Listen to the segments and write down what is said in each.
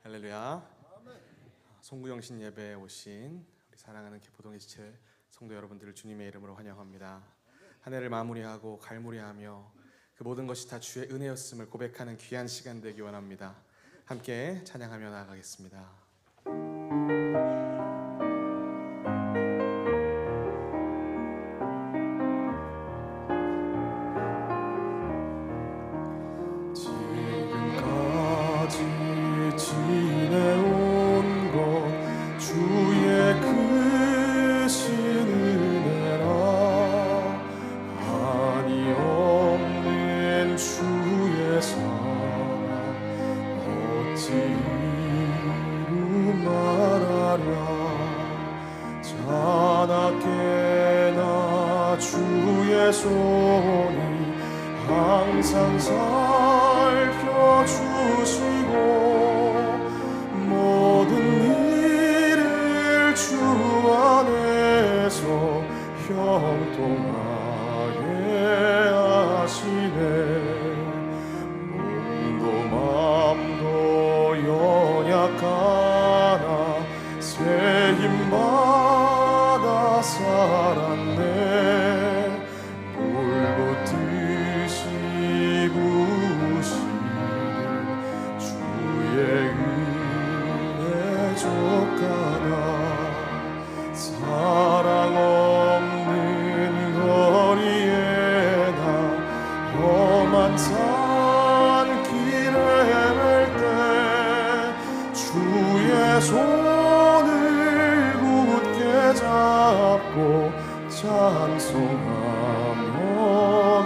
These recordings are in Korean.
할렐루야. 송구영신 예배에 오신 우리 사랑하는 개포동의 지체 성도 여러분들을 주님의 이름으로 환영합니다. 한 해를 마무리하고 갈무리하며 그 모든 것이 다 주의 은혜였음을 고백하는 귀한 시간 되기 원합니다. 함께 찬양하며 나아가겠습니다. 지내온 것 주의 크신 은혜라 한이 없는 주의 사랑 어찌 이루 말하랴 자나깨나 주의 손이 항상 살펴주시고 모든 일을 주 안에서 형통하게 하시네 몸도 맘도 연약하나 새 힘받아 살았네 물고 드시고 주의 은혜 족하다 사랑 없는 거리에 나 험한 산길에 갈 때 주의 손을 굳게 잡고 찬송하며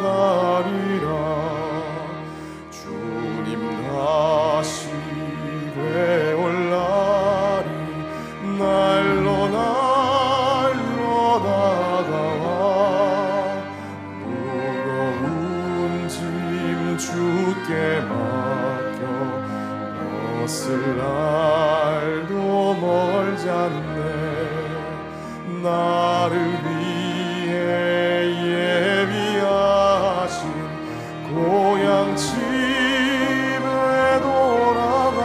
가리라 주님 다시 되올 날이 날로 다가와 무거운 짐 주께 맡겨 벗을 날도 멀지 않네 나를 위해 예비하신 고향 집에 돌아가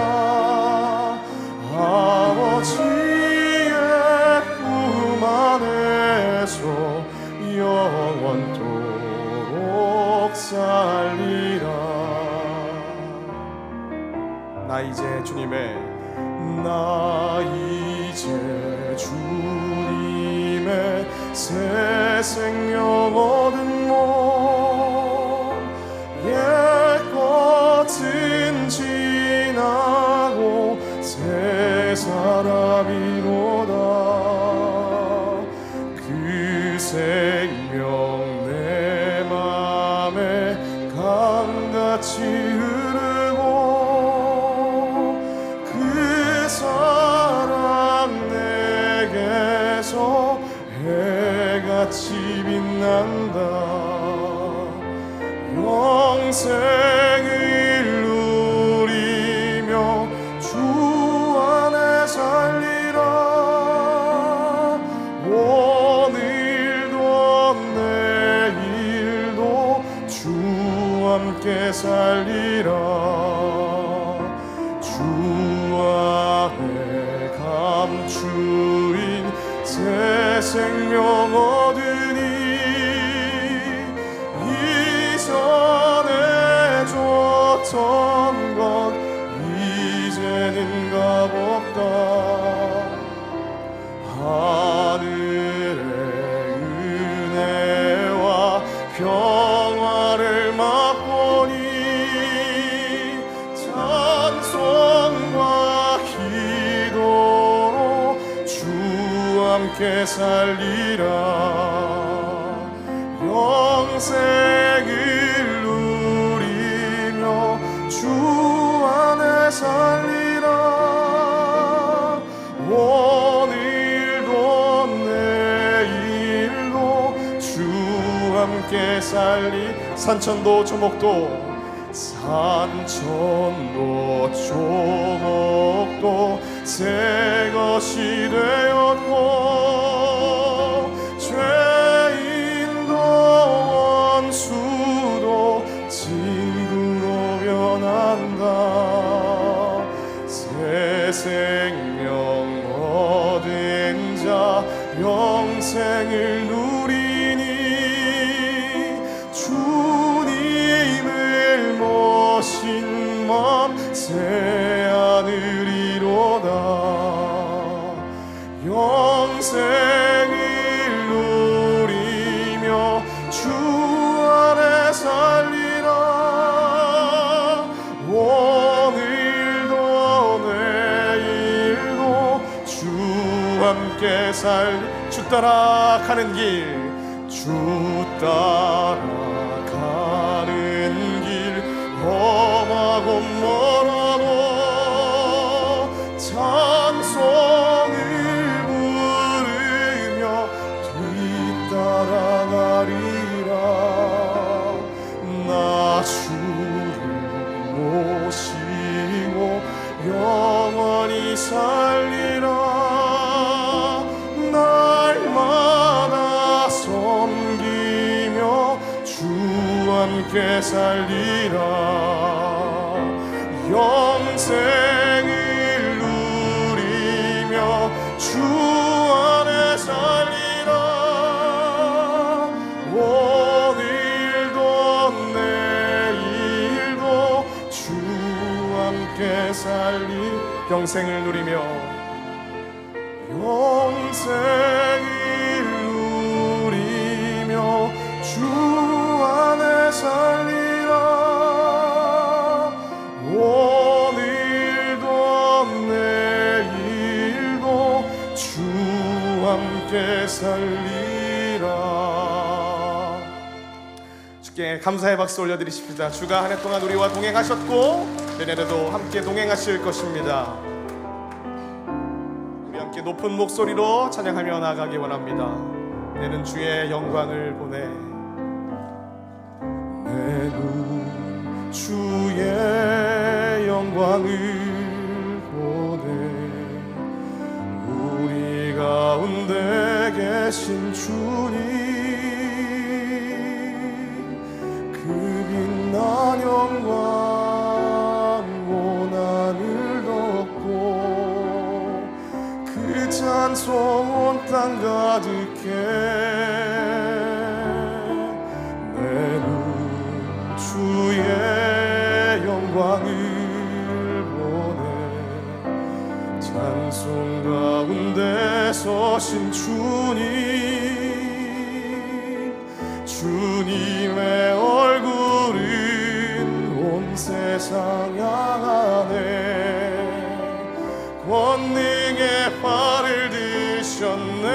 아버지의 품 안에서 영원토록 살리라 나 이제 주님의 새 생명 얻은 몸 옛것은 지나고 새 사람이로다 그 생명 내 맘에 강같이 흐르고 그 사랑 내게서 해같이 빛난다 영생을 누리며 주 안에 살리라 오늘도 내일도 주 함께 살리라 주 안에 감추인 새 생명 얻으니 이전에 줬던 것 이제는 값없다 하늘의 은혜와 평화를 맛보니 찬송과 기도로 주 함께 살리라 영생을 누리며 주 안에 살리라 오늘도 내일도 주 함께 살리 산천도 조목도 새 것이 되었고 죄인도 원수도 친구로 변한다 생명 얻은 자 영생을 누리니 주님을 모신 맘 새 하늘이로다. 영생을 누리며 주 안에 살리라. 오늘도 내일도 주 함께 주 따라 가는 길, 주 따라 가는 길 험하고 멀어도 찬송을 부르며 뒤따라가리라. 나 주를 모시고 영원히 살리라. 날마다 섬기며 주 함께 살리라. 영생을 누리며 주 안에 살리라. 오늘도 내일도 주 함께 살리. 영생을 누리며 영생을 누리며 주 안에 살리라. 오늘도 내일도 주 함께 살리라. 주께 감사의 박수 올려드리십시다. 주가 한 해 동안 우리와 동행하셨고 내년에도 함께 동행하실 것입니다. 우리 함께 높은 목소리로 찬양하며 나아가기 원합니다. 내는 주의 영광을 보내. 내 눈 주의 영광을 보내. 우리 가운데 계신 주님 그 빛난 영광 고난을 덮고 그 찬송 온 땅 가득해. 내 눈 주의 영광을 보내. 찬송 가운데 서신 주님, 주님의 얼굴은 온 세상 향하네. 권능의 팔을 드셨네.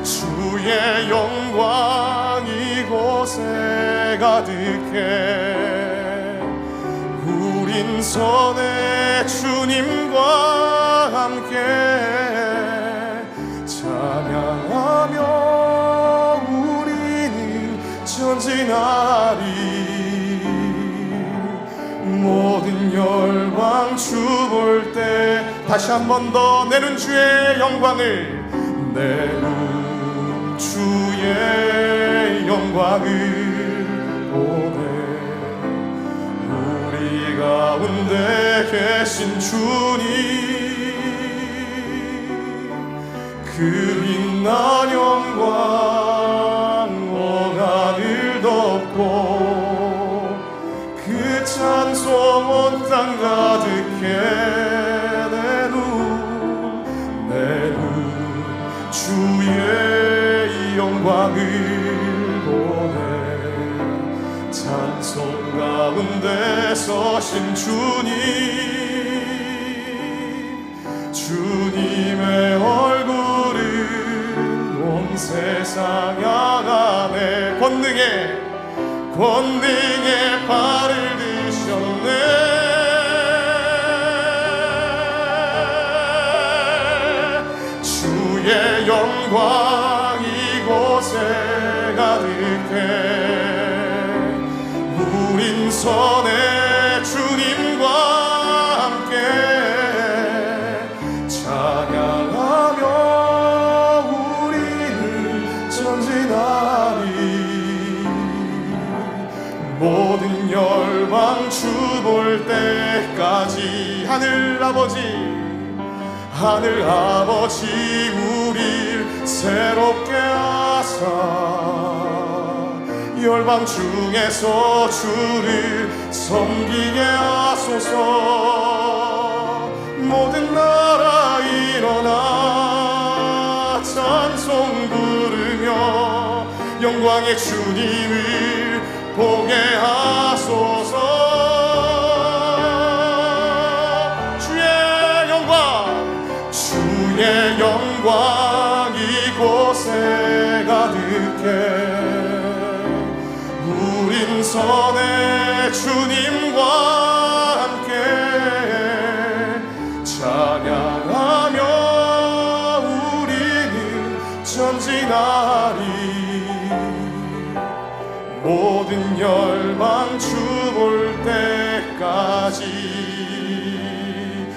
주의 영광 이곳에 가득해. 우린 선의 주님과 함께 찬양하며 우리는 전진하리. 모든 열방 주 볼 때 다시 한 번 더 내는 주의 영광을. 내는 주의 영광을 보내. 우리 가운데 계신 주님 그 빛난 영광 원하늘 덮고 그 찬송 온 땅 가득해. 내 눈 주의 영광을 보내. 찬송 가운데 서신 주님, 주님의 얼굴은 온 세상 향하네. 권능의 발을 드셨네. 주의 영광 이곳에 가득해. 우린 선의 주님과 함께 찬양하며 우리는 전진하리. 모든 열방 주 볼 때까지 하늘 아버지 우릴 새롭게 하사 열방 중에서 주를 섬기게 하소서. 모든 나라 일어나 찬송 부르며 영광의 주님을 보게 하소서. 주의 영광 이곳에 가득해 우린 선의 주님과 함께 찬양하며 우리는 전진하리. 모든 열방 주 볼 때까지.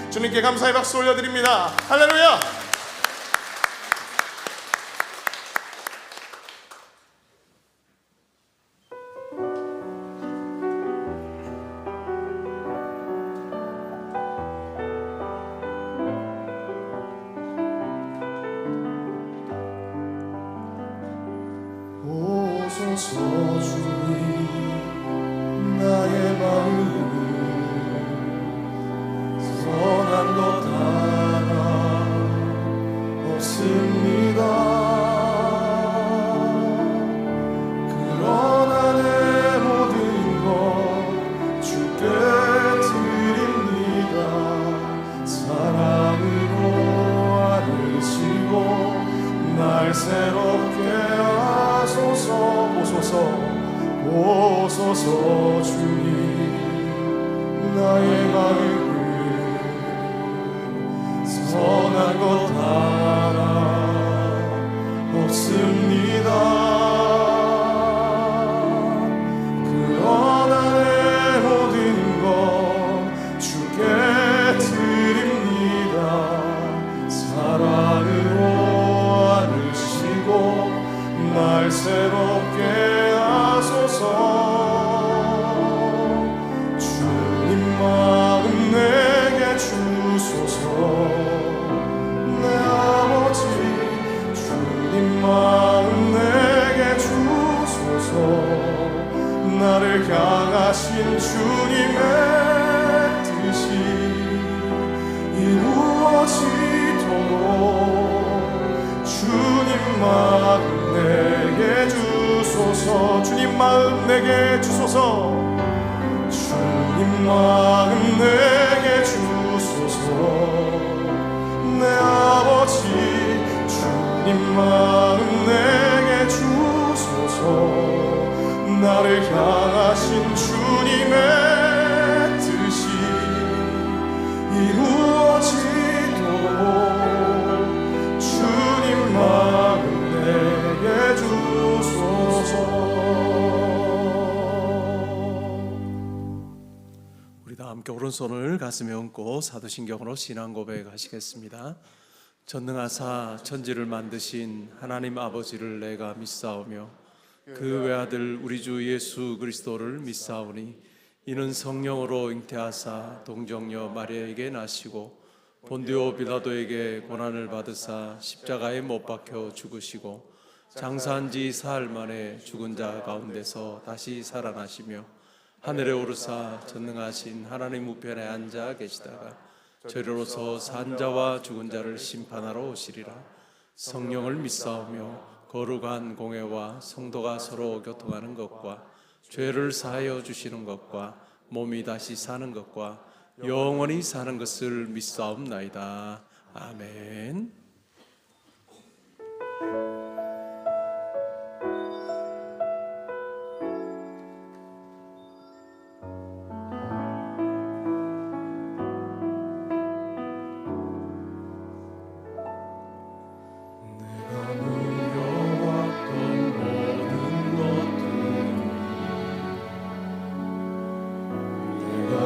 주님께 감사의 박수 올려드립니다. 할렐루야. 오소서 주님 나의 마음을 선한 것 하나 없습니다. 그러나 내 모든 것 주께 드립니다. 사랑으로 안으시고 날 새롭게 하소서. 오소서 주님 나의 마음을 선한 것 하나 없습니다. 그러나 내 모든 것 주께 드립니다. 사랑으로 안으시고 날 새롭게 하소서. 주님 마음 내게 주소서. 내 아버지 주님 마음 내게 주소서. 나를 향하신 주님의 뜻이 이루어지도록 주님 마음 내게 주소서. 주님 마음 내게 주소서. 주님 마음 내게 주소서. 내 아버지 주님 마음 내게 주소서. 나를 향하신 주님의 뜻이 이루어지도록 주님 마음 내게 주소서. 우리 다 함께 오른손을 가슴에 얹고 사도신경으로 신앙 고백하시겠습니다. 전능하사 천지를 만드신 하나님 아버지를 내가 믿사오며 그 외아들 우리 주 예수 그리스도를 믿사오니 이는 성령으로 잉태하사 동정녀 마리아에게 나시고 본디오 빌라도에게 고난을 받으사 십자가에 못 박혀 죽으시고 장사한 지 사흘 만에 죽은 자 가운데서 다시 살아나시며 하늘에 오르사 전능하신 하나님 우편에 앉아 계시다가 저리로서 산 자와 죽은 자를 심판하러 오시리라. 성령을 믿사오며 거룩한 공회와 성도가 서로 교통하는 것과 죄를 사하여 주시는 것과 몸이 다시 사는 것과 영원히 사는 것을 믿사옵나이다. 아멘.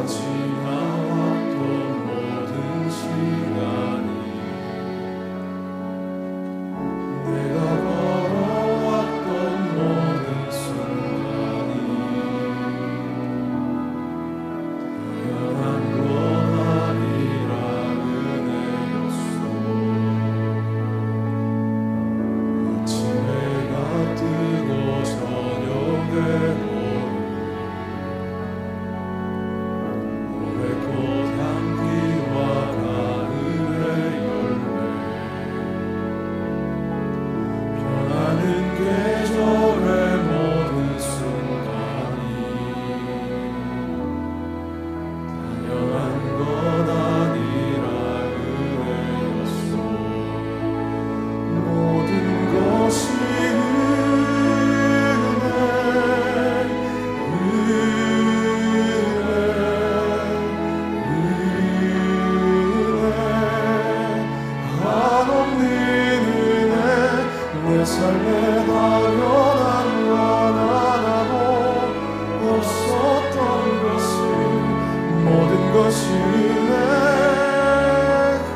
지나왔던 모든 시간이 것이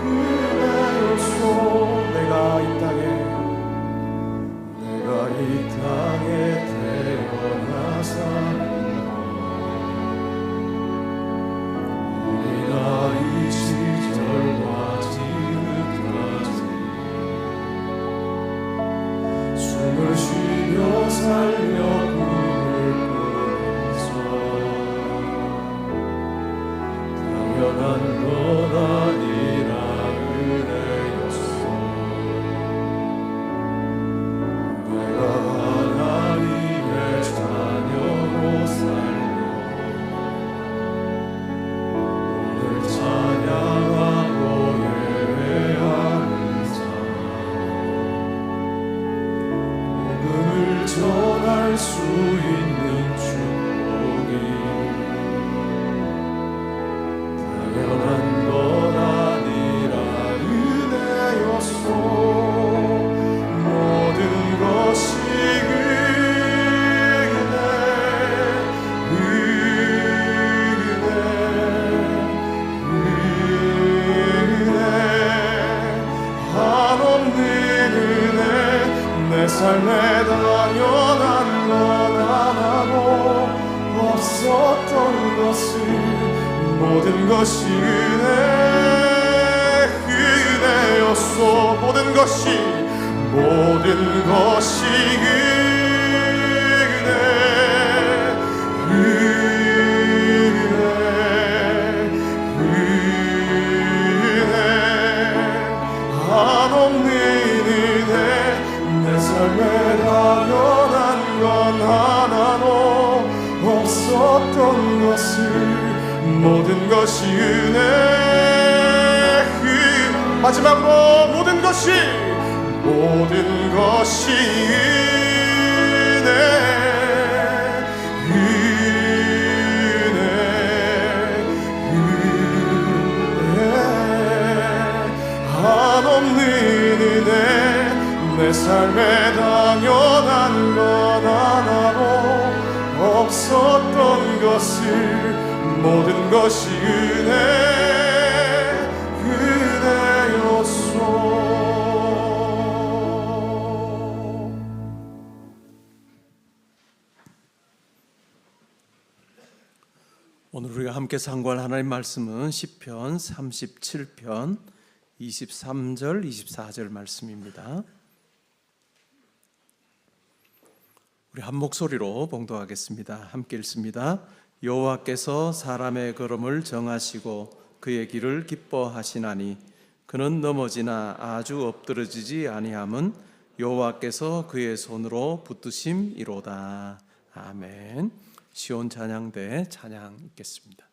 은혜였소. 내가 이 땅에 태어나 사는 우리 나이 시절과 지금까지 숨을 쉬며 살려 꿈을 꾸면서 당연한 건 아니라 은혜였어. 내가 하나님의 자녀로 살며 오늘 찬양하고 예배하는 자, 복음을 전할 수 있는 축복이 당연한 건 아니라 은혜였소. 모든 것이 은혜 한없는 은혜. 내 삶에 당연한 건 하나도 없었던 것을 모든 것이 은혜였소. 모든 것이 은혜 한없는 은혜. 내 삶에 당연한 건 하나도 없었던 것을 모든 것이 은혜. 마지막으로 모든 것이 은혜. 한없는 은혜. 내 삶에 당연한 건 하나도 없었던 것을 모든 것이 은혜였소. 오늘 우리가 함께 상고할 하나님 말씀은 시편 37편 23절 24절 말씀입니다. 우리 한 목소리로 봉독하겠습니다. 함께 읽습니다. 여호와께서 사람의 걸음을 정하시고 그의 길을 기뻐하시나니 그는 넘어지나 아주 엎드러지지 아니함은 여호와께서 그의 손으로 붙드심이로다. 아멘. 시온 찬양대 찬양 읽겠습니다.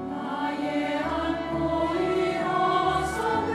나의 안고 일어서는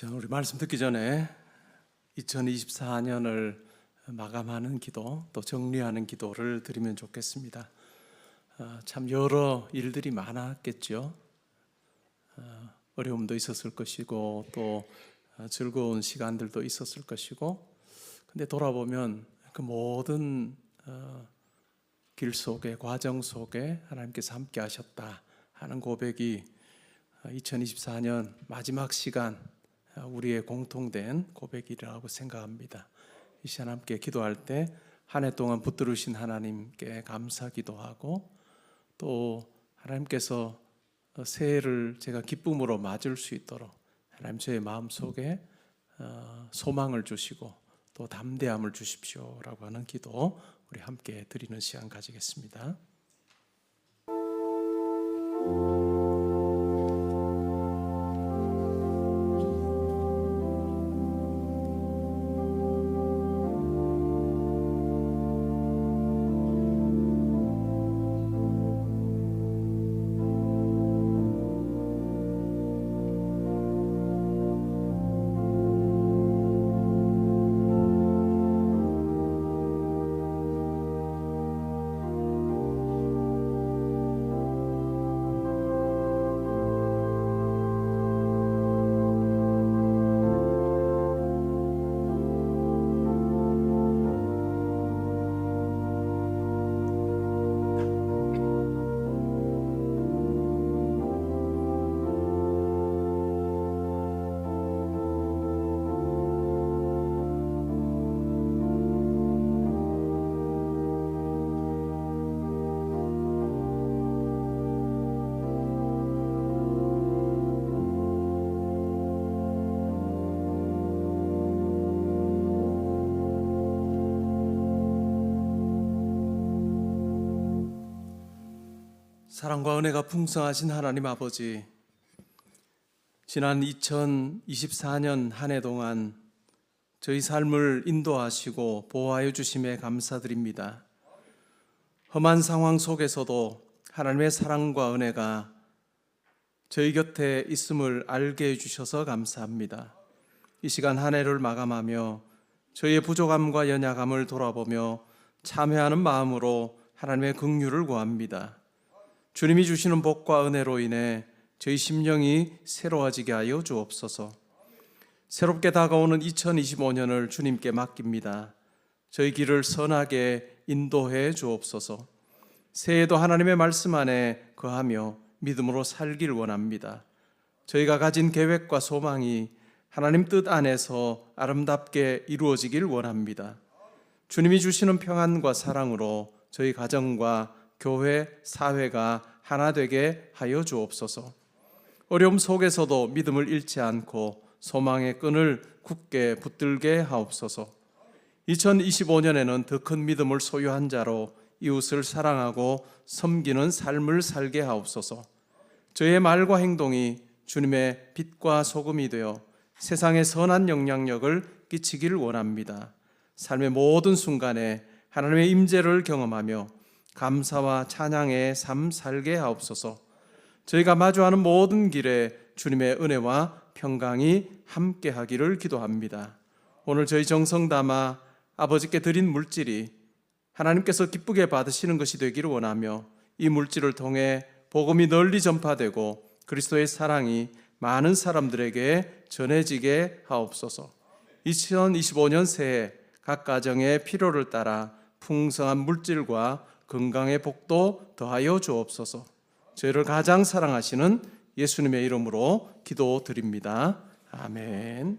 우리 말씀 듣기 전에 2024년을 마감하는 기도, 또 정리하는 기도를 드리면 좋겠습니다. 참 여러 일들이 많았겠죠. 어려움도 있었을 것이고 또 즐거운 시간들도 있었을 것이고, 근데 돌아보면 그 모든 길 속에, 과정 속에 하나님께서 함께 하셨다 하는 고백이 2024년 마지막 시간 우리의 공통된 고백이라고 생각합니다. 이 시간 함께 기도할 때 한 해 동안 붙들으신 하나님께 감사 기도하고, 또 하나님께서 새해를 제가 기쁨으로 맞을 수 있도록 하나님 저의 마음속에 소망을 주시고 또 담대함을 주십시오라고 하는 기도 우리 함께 드리는 시간 가지겠습니다. 사랑과 은혜가 풍성하신 하나님 아버지, 지난 2024년 한 해 동안 저희 삶을 인도하시고 보호하여 주심에 감사드립니다. 험한 상황 속에서도 하나님의 사랑과 은혜가 저희 곁에 있음을 알게 해주셔서 감사합니다. 이 시간 한 해를 마감하며 저희의 부족함과 연약함을 돌아보며 참회하는 마음으로 하나님의 긍휼을 구합니다. 주님이 주시는 복과 은혜로 인해 저희 심령이 새로워지게 하여 주옵소서. 새롭게 다가오는 2025년을 주님께 맡깁니다. 저희 길을 선하게 인도해 주옵소서. 새해에도 하나님의 말씀 안에 거하며 믿음으로 살길 원합니다. 저희가 가진 계획과 소망이 하나님 뜻 안에서 아름답게 이루어지길 원합니다. 주님이 주시는 평안과 사랑으로 저희 가정과 교회, 사회가 하나 되게 하여 주옵소서. 어려움 속에서도 믿음을 잃지 않고 소망의 끈을 굳게 붙들게 하옵소서. 2025년에는 더 큰 믿음을 소유한 자로 이웃을 사랑하고 섬기는 삶을 살게 하옵소서. 저의 말과 행동이 주님의 빛과 소금이 되어 세상에 선한 영향력을 끼치길 원합니다. 삶의 모든 순간에 하나님의 임재를 경험하며 감사와 찬양의 삶 살게 하옵소서. 저희가 마주하는 모든 길에 주님의 은혜와 평강이 함께 하기를 기도합니다. 오늘 저희 정성 담아 아버지께 드린 물질이 하나님께서 기쁘게 받으시는 것이 되기를 원하며, 이 물질을 통해 복음이 널리 전파되고 그리스도의 사랑이 많은 사람들에게 전해지게 하옵소서. 2025년 새해 각 가정의 필요를 따라 풍성한 물질과 건강의 복도 더하여 주옵소서. 저희를 가장 사랑하시는 예수님의 이름으로 기도드립니다. 아멘.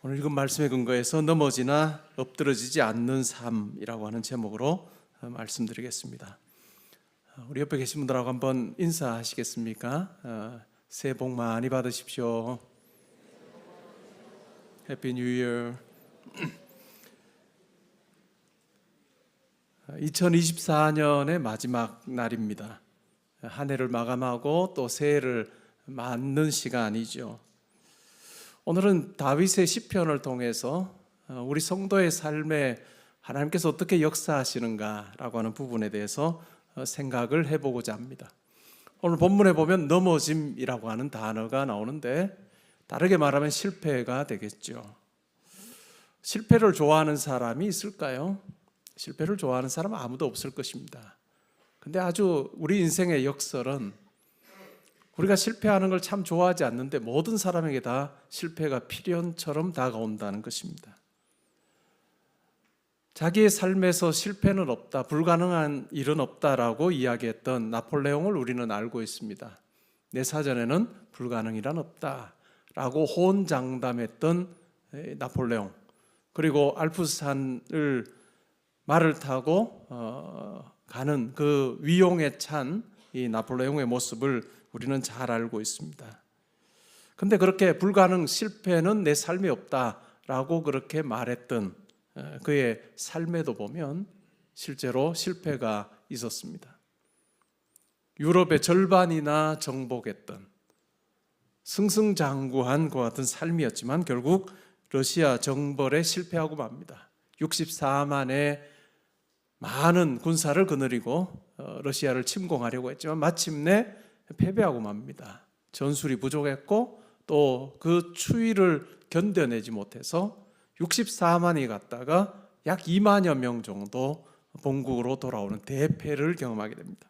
오늘 읽은 말씀에 근거해서 넘어지나 엎드러지지 않는 삶이라고 하는 제목으로 말씀드리겠습니다. 우리 옆에 계신 분들하고 한번 인사하시겠습니까? 새해 복 많이 받으십시오. 해피 뉴 이어. 2024년의 마지막 날입니다. 한 해를 마감하고 또 새해를 맞는 시간이죠. 오늘은 다윗의 시편을 통해서 우리 성도의 삶에 하나님께서 어떻게 역사하시는가라고 하는 부분에 대해서 생각을 해보고자 합니다. 오늘 본문에 보면 넘어짐이라고 하는 단어가 나오는데 다르게 말하면 실패가 되겠죠. 실패를 좋아하는 사람이 있을까요? 실패를 좋아하는 사람은 아무도 없을 것입니다. 근데 아주 우리 인생의 역설은 우리가 실패하는 걸 참 좋아하지 않는데 모든 사람에게 다 실패가 필연처럼 다가온다는 것입니다. 자기의 삶에서 실패는 없다, 불가능한 일은 없다라고 이야기했던 나폴레옹을 우리는 알고 있습니다. 내 사전에는 불가능이란 없다라고 호언장담했던 나폴레옹, 그리고 알프스산을 말을 타고 가는 그 위용에 찬 이 나폴레옹의 모습을 우리는 잘 알고 있습니다. 근데 그렇게 불가능, 실패는 내 삶에 없다라고 그렇게 말했던 그의 삶에도 보면 실제로 실패가 있었습니다. 유럽의 절반이나 정복했던 승승장구한 그와 같은 삶이었지만 결국 러시아 정벌에 실패하고 맙니다. 64만의 많은 군사를 거느리고 러시아를 침공하려고 했지만 마침내 패배하고 맙니다. 전술이 부족했고 또 그 추위를 견뎌내지 못해서 64만이 갔다가 약 2만여 명 정도 본국으로 돌아오는 대패를 경험하게 됩니다.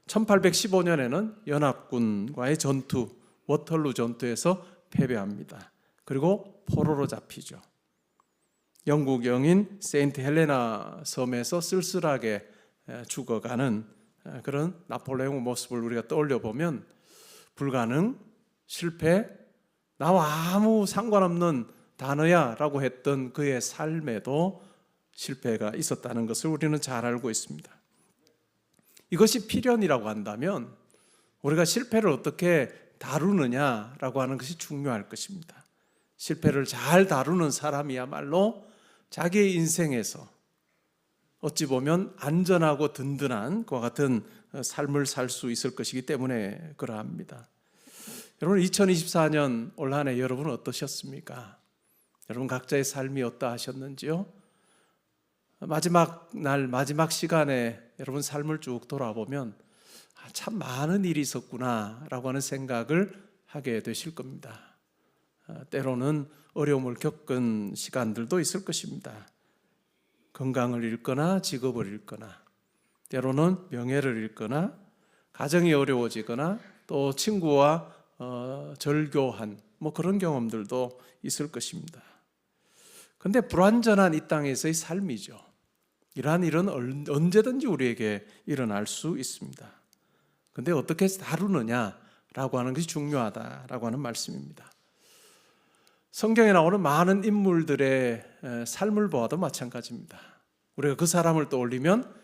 1815년에는 연합군과의 전투, 워털루 전투에서 패배합니다. 그리고 포로로 잡히죠. 영국 영인 세인트 헬레나 섬에서 쓸쓸하게 죽어가는 그런 나폴레옹의 모습을 우리가 떠올려 보면 불가능, 실패, 나와 아무 상관없는 단어야 라고 했던 그의 삶에도 실패가 있었다는 것을 우리는 잘 알고 있습니다. 이것이 필연이라고 한다면 우리가 실패를 어떻게 다루느냐라고 하는 것이 중요할 것입니다. 실패를 잘 다루는 사람이야말로 자기의 인생에서 어찌 보면 안전하고 든든한 그와 같은 삶을 살 수 있을 것이기 때문에 그러합니다. 여러분 2024년 올 한 해 여러분은 어떠셨습니까? 여러분 각자의 삶이 어떠하셨는지요? 마지막 날 마지막 시간에 여러분 삶을 쭉 돌아보면 참 많은 일이 있었구나 라고 하는 생각을 하게 되실 겁니다. 때로는 어려움을 겪은 시간들도 있을 것입니다. 건강을 잃거나 직업을 잃거나 때로는 명예를 잃거나 가정이 어려워지거나 또 친구와 절교한 그런 경험들도 있을 것입니다. 그런데 불완전한 이 땅에서의 삶이죠. 이러한 일은 언제든지 우리에게 일어날 수 있습니다. 그런데 어떻게 다루느냐라고 하는 것이 중요하다라고 하는 말씀입니다. 성경에 나오는 많은 인물들의 삶을 보아도 마찬가지입니다. 우리가 그 사람을 떠올리면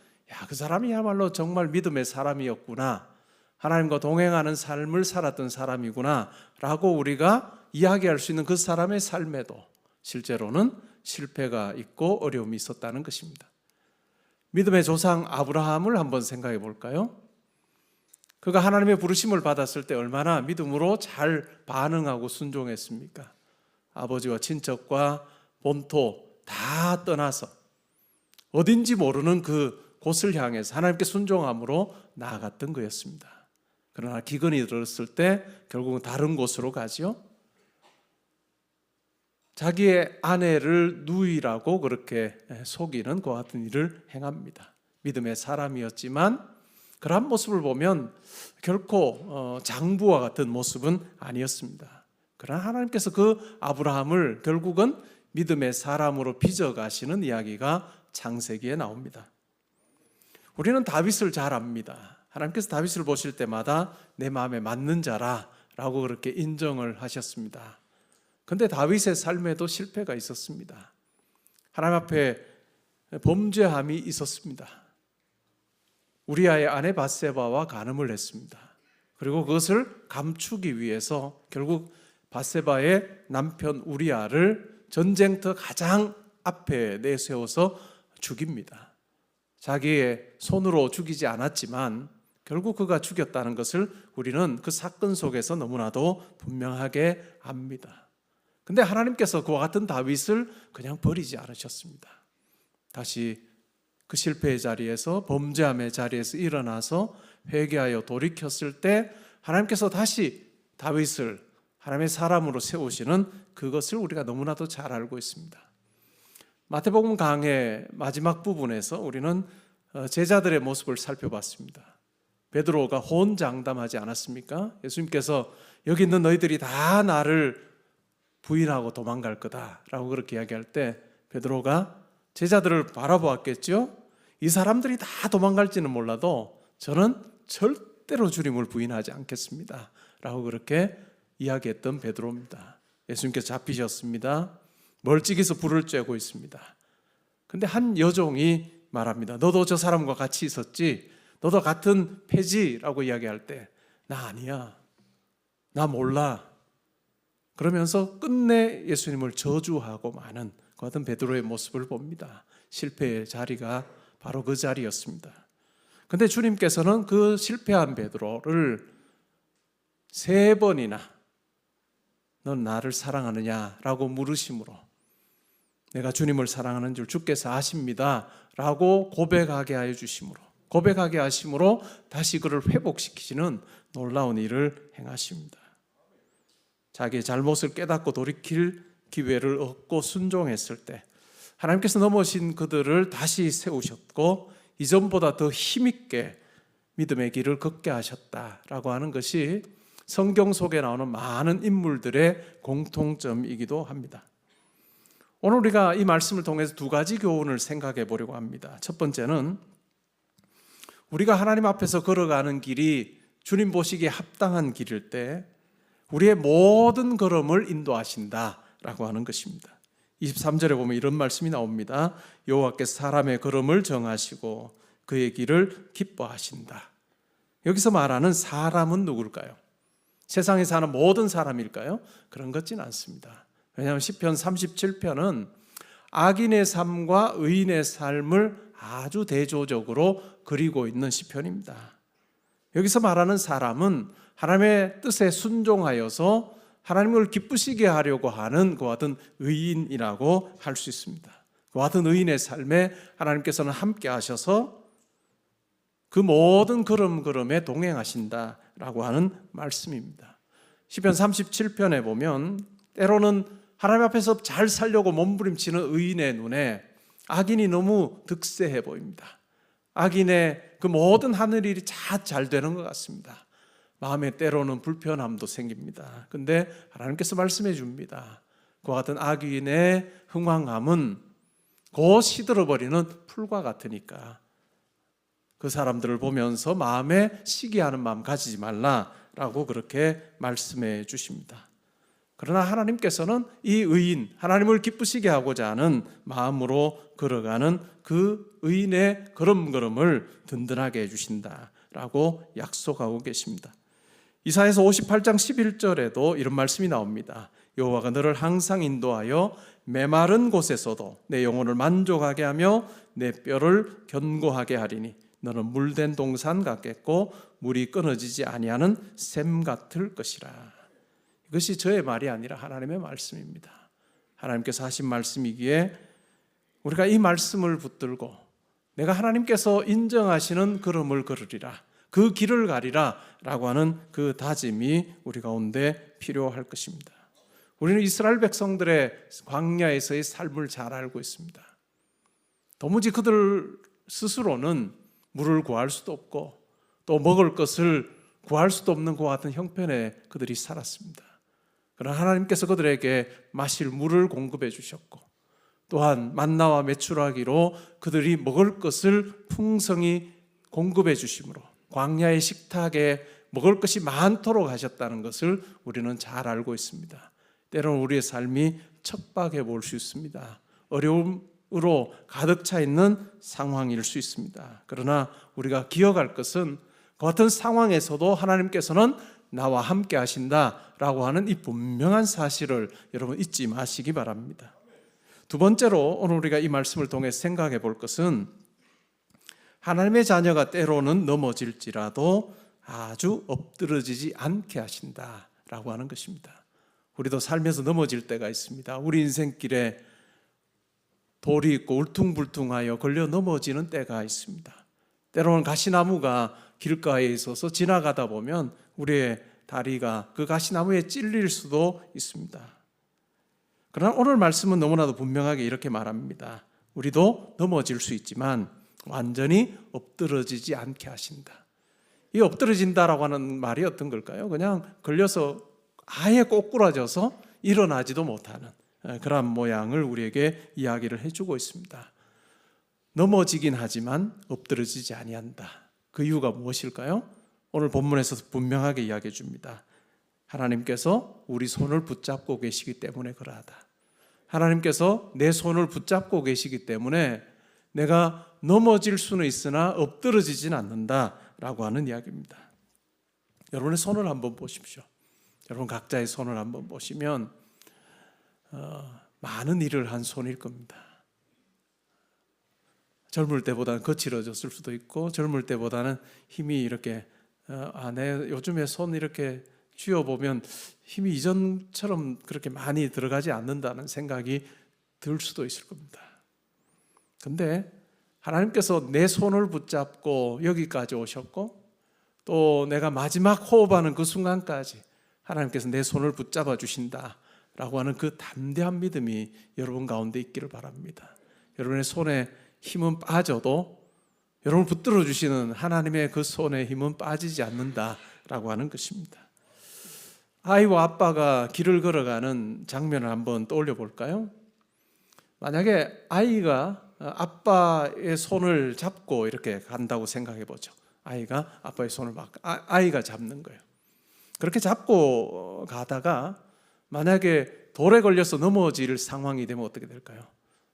그 사람이야말로 정말 믿음의 사람이었구나, 하나님과 동행하는 삶을 살았던 사람이구나 라고 우리가 이야기할 수 있는 그 사람의 삶에도 실제로는 실패가 있고 어려움이 있었다는 것입니다. 믿음의 조상 아브라함을 한번 생각해 볼까요? 그가 하나님의 부르심을 받았을 때 얼마나 믿음으로 잘 반응하고 순종했습니까? 아버지와 친척과 본토 다 떠나서 어딘지 모르는 그 곳을 향해서 하나님께 순종함으로 나아갔던 거였습니다. 그러나 기근이 들었을 때 결국은 다른 곳으로 가죠. 자기의 아내를 누이라고 그렇게 속이는 그와 같은 일을 행합니다. 믿음의 사람이었지만 그러한 모습을 보면 결코 장부와 같은 모습은 아니었습니다. 그러나 하나님께서 그 아브라함을 결국은 믿음의 사람으로 빚어가시는 이야기가 창세기에 나옵니다. 우리는 다윗을 잘 압니다. 하나님께서 다윗을 보실 때마다 내 마음에 맞는 자라라고 그렇게 인정을 하셨습니다. 그런데 다윗의 삶에도 실패가 있었습니다. 하나님 앞에 범죄함이 있었습니다. 우리아의 아내 밧세바와 간음을 했습니다. 그리고 그것을 감추기 위해서 결국 밧세바의 남편 우리아를 전쟁터 가장 앞에 내세워서 죽입니다. 자기의 손으로 죽이지 않았지만 결국 그가 죽였다는 것을 우리는 그 사건 속에서 너무나도 분명하게 압니다. 근데 하나님께서 그와 같은 다윗을 그냥 버리지 않으셨습니다. 다시 그 실패의 자리에서 범죄함의 자리에서 일어나서 회개하여 돌이켰을 때 하나님께서 다시 다윗을 하나님의 사람으로 세우시는 그것을 우리가 너무나도 잘 알고 있습니다. 마태복음 강의 마지막 부분에서 우리는 제자들의 모습을 살펴봤습니다. 베드로가 호언장담하지 않았습니까? 예수님께서 여기 있는 너희들이 다 나를 부인하고 도망갈 거다라고 그렇게 이야기할 때 베드로가 제자들을 바라보았겠죠. 이 사람들이 다 도망갈지는 몰라도 저는 절대로 주님을 부인하지 않겠습니다 라고 그렇게 이야기했던 베드로입니다. 예수님께서 잡히셨습니다. 멀찍이서 불을 쬐고 있습니다. 근데 한 여종이 말합니다. 너도 저 사람과 같이 있었지? 너도 같은 패지라고 이야기할 때 나 아니야, 나 몰라 그러면서 끝내 예수님을 저주하고 마는 그 같은 베드로의 모습을 봅니다. 실패의 자리가 바로 그 자리였습니다. 근데 주님께서는 그 실패한 베드로를 3번이나 넌 나를 사랑하느냐라고 물으심으로 내가 주님을 사랑하는 줄 주께서 아십니다 라고 고백하게 하심으로 다시 그를 회복시키시는 놀라운 일을 행하십니다. 자기의 잘못을 깨닫고 돌이킬 기회를 얻고 순종했을 때 하나님께서 넘어진 그들을 다시 세우셨고 이전보다 더 힘있게 믿음의 길을 걷게 하셨다라고 하는 것이 성경 속에 나오는 많은 인물들의 공통점이기도 합니다. 오늘 우리가 이 말씀을 통해서 2가지 교훈을 생각해 보려고 합니다. 첫 번째는 우리가 하나님 앞에서 걸어가는 길이 주님 보시기에 합당한 길일 때 우리의 모든 걸음을 인도하신다라고 하는 것입니다. 23절에 보면 이런 말씀이 나옵니다. 여호와께서 사람의 걸음을 정하시고 그의 길을 기뻐하신다. 여기서 말하는 사람은 누굴까요? 세상에 사는 모든 사람일까요? 그런 것 같지는 않습니다. 왜냐하면 시편 37편은 악인의 삶과 의인의 삶을 아주 대조적으로 그리고 있는 시편입니다. 여기서 말하는 사람은 하나님의 뜻에 순종하여서 하나님을 기쁘시게 하려고 하는 그와 같은 의인이라고 할 수 있습니다. 그와 같은 의인의 삶에 하나님께서는 함께 하셔서 그 모든 걸음걸음에 동행하신다라고 하는 말씀입니다. 시편 37편에 보면 때로는 하나님 앞에서 잘 살려고 몸부림치는 의인의 눈에 악인이 너무 득세해 보입니다. 악인의 그 모든 하늘일이 잘 되는 것 같습니다. 마음에 때로는 불편함도 생깁니다. 근데 하나님께서 말씀해 줍니다. 그와 같은 악인의 흥황함은 곧 시들어버리는 풀과 같으니까 그 사람들을 보면서 마음에 시기하는 마음 가지지 말라라고 그렇게 말씀해 주십니다. 그러나 하나님께서는 이 의인, 하나님을 기쁘시게 하고자 하는 마음으로 걸어가는 그 의인의 걸음걸음을 든든하게 해주신다라고 약속하고 계십니다. 이사야서 58장 11절에도 이런 말씀이 나옵니다. 여호와가 너를 항상 인도하여 메마른 곳에서도 내 영혼을 만족하게 하며 내 뼈를 견고하게 하리니 너는 물된 동산 같겠고 물이 끊어지지 아니하는 샘 같을 것이라. 이것이 저의 말이 아니라 하나님의 말씀입니다. 하나님께서 하신 말씀이기에 우리가 이 말씀을 붙들고 내가 하나님께서 인정하시는 걸음을 걸으리라, 그 길을 가리라 라고 하는 그 다짐이 우리 가운데 필요할 것입니다. 우리는 이스라엘 백성들의 광야에서의 삶을 잘 알고 있습니다. 도무지 그들 스스로는 물을 구할 수도 없고 또 먹을 것을 구할 수도 없는 그와 같은 형편에 그들이 살았습니다. 그러나 하나님께서 그들에게 마실 물을 공급해 주셨고 또한 만나와 메추라기로 그들이 먹을 것을 풍성히 공급해 주심으로 광야의 식탁에 먹을 것이 많도록 하셨다는 것을 우리는 잘 알고 있습니다. 때로는 우리의 삶이 척박해 보일 수 있습니다. 어려움으로 가득 차 있는 상황일 수 있습니다. 그러나 우리가 기억할 것은 그 같은 상황에서도 하나님께서는 나와 함께 하신다라고 하는 이 분명한 사실을 여러분 잊지 마시기 바랍니다. 두 번째로 오늘 우리가 이 말씀을 통해 생각해 볼 것은 하나님의 자녀가 때로는 넘어질지라도 아주 엎드러지지 않게 하신다라고 하는 것입니다. 우리도 살면서 넘어질 때가 있습니다. 우리 인생길에 돌이 있고 울퉁불퉁하여 걸려 넘어지는 때가 있습니다. 때로는 가시나무가 길가에 있어서 지나가다 보면 우리의 다리가 그 가시나무에 찔릴 수도 있습니다. 그러나 오늘 말씀은 너무나도 분명하게 이렇게 말합니다. 우리도 넘어질 수 있지만 완전히 엎드러지지 않게 하신다. 이 엎드러진다라고 하는 말이 어떤 걸까요? 그냥 걸려서 아예 꼬꾸라져서 일어나지도 못하는 그런 모양을 우리에게 이야기를 해주고 있습니다. 넘어지긴 하지만 엎드러지지 아니한다. 그 이유가 무엇일까요? 오늘 본문에서 분명하게 이야기해 줍니다. 하나님께서 우리 손을 붙잡고 계시기 때문에 그러하다. 하나님께서 내 손을 붙잡고 계시기 때문에 내가 넘어질 수는 있으나 엎드러지진 않는다라고 하는 이야기입니다. 여러분의 손을 한번 보십시오. 여러분 각자의 손을 한번 보시면 많은 일을 한 손일 겁니다. 젊을 때보다는 거칠어졌을 수도 있고 젊을 때보다는 힘이 이렇게 내 요즘에 손 이렇게 쥐어보면 힘이 이전처럼 그렇게 많이 들어가지 않는다는 생각이 들 수도 있을 겁니다. 근데 하나님께서 내 손을 붙잡고 여기까지 오셨고 또 내가 마지막 호흡하는 그 순간까지 하나님께서 내 손을 붙잡아 주신다라고 하는 그 담대한 믿음이 여러분 가운데 있기를 바랍니다. 여러분의 손에 힘은 빠져도 여러분을 붙들어 주시는 하나님의 그 손에 힘은 빠지지 않는다라고 하는 것입니다. 아이와 아빠가 길을 걸어가는 장면을 한번 떠올려 볼까요? 만약에 아이가 아빠의 손을 잡고 이렇게 간다고 생각해 보죠. 아이가 아빠의 손을 막 아이가 잡는 거예요. 그렇게 잡고 가다가 만약에 돌에 걸려서 넘어질 상황이 되면 어떻게 될까요?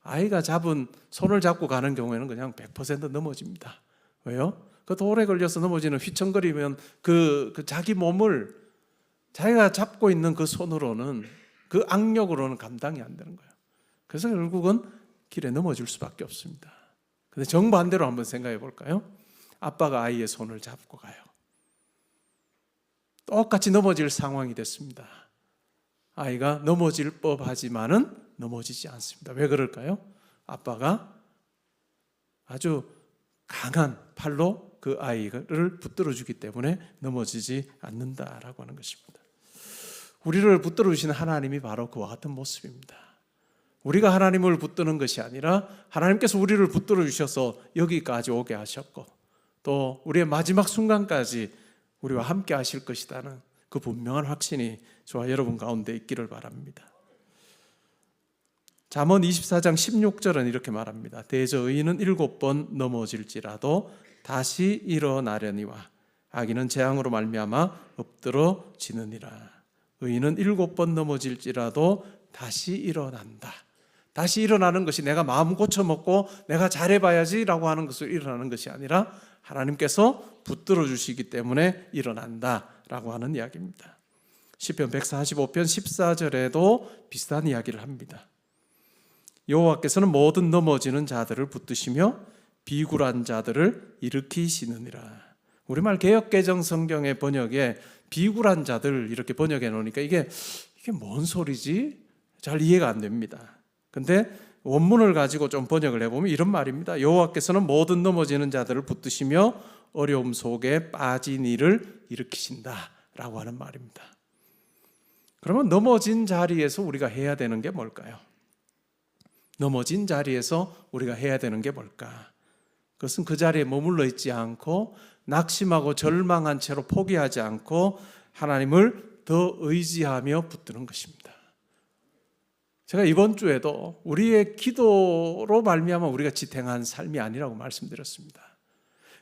아이가 잡은 손을 잡고 가는 경우에는 그냥 100% 넘어집니다. 왜요? 그 돌에 걸려서 넘어지는 휘청거리면 그 자기 몸을 자기가 잡고 있는 그 손으로는 그 악력으로는 감당이 안 되는 거예요. 그래서 결국은 길에 넘어질 수밖에 없습니다. 근데 정반대로 한번 생각해 볼까요? 아빠가 아이의 손을 잡고 가요. 똑같이 넘어질 상황이 됐습니다. 아이가 넘어질 법하지만은 넘어지지 않습니다. 왜 그럴까요? 아빠가 아주 강한 팔로 그 아이를 붙들어 주기 때문에 넘어지지 않는다라고 하는 것입니다. 우리를 붙들어 주시는 하나님이 바로 그와 같은 모습입니다. 우리가 하나님을 붙드는 것이 아니라 하나님께서 우리를 붙들어 주셔서 여기까지 오게 하셨고 또 우리의 마지막 순간까지 우리와 함께 하실 것이라는 그 분명한 확신이 저와 여러분 가운데 있기를 바랍니다. 잠언 24장 16절은 이렇게 말합니다. 대저 의인은 7번 넘어질지라도 다시 일어나려니와 악인은 재앙으로 말미암아 엎드러지느니라. 의인은 7번 넘어질지라도 다시 일어난다. 다시 일어나는 것이 내가 마음 고쳐먹고 내가 잘해봐야지라고 하는 것으로 일어나는 것이 아니라 하나님께서 붙들어 주시기 때문에 일어난다라고 하는 이야기입니다. 시편 145편 14절에도 비슷한 이야기를 합니다. 여호와께서는 모든 넘어지는 자들을 붙드시며 비굴한 자들을 일으키시느니라. 우리말 개역개정 성경의 번역에 비굴한 자들 이렇게 번역해 놓으니까 이게 뭔 소리지? 잘 이해가 안 됩니다. 근데 원문을 가지고 좀 번역을 해보면 이런 말입니다. 여호와께서는 모든 넘어지는 자들을 붙드시며 어려움 속에 빠진 이를 일으키신다라고 하는 말입니다. 그러면 넘어진 자리에서 우리가 해야 되는 게 뭘까요? 넘어진 자리에서 우리가 해야 되는 게 뭘까? 그것은 그 자리에 머물러 있지 않고 낙심하고 절망한 채로 포기하지 않고 하나님을 더 의지하며 붙드는 것입니다. 제가 이번 주에도 우리의 기도로 말미암아 우리가 지탱한 삶이 아니라고 말씀드렸습니다.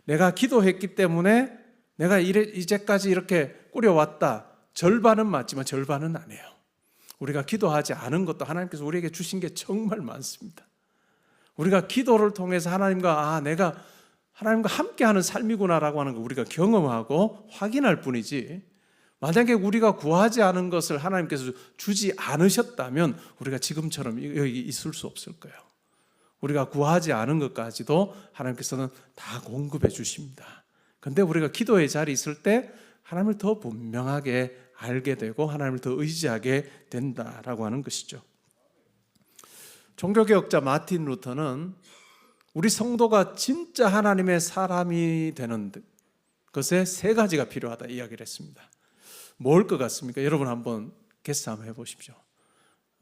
내가 기도했기 때문에 내가 이제까지 이렇게 꾸려왔다. 절반은 맞지만 절반은 아니에요. 우리가 기도하지 않은 것도 하나님께서 우리에게 주신 게 정말 많습니다. 우리가 기도를 통해서 내가 하나님과 함께하는 삶이구나라고 하는 걸 우리가 경험하고 확인할 뿐이지, 만약에 우리가 구하지 않은 것을 하나님께서 주지 않으셨다면 우리가 지금처럼 여기 있을 수 없을 거예요. 우리가 구하지 않은 것까지도 하나님께서는 다 공급해 주십니다. 그런데 우리가 기도의 자리에 있을 때 하나님을 더 분명하게 알게 되고 하나님을 더 의지하게 된다라고 하는 것이죠. 종교개혁자 마틴 루터는 우리 성도가 진짜 하나님의 사람이 되는 것에 세 가지가 필요하다 이야기를 했습니다. 뭘 것 같습니까? 여러분 한번 개수 한번 해보십시오.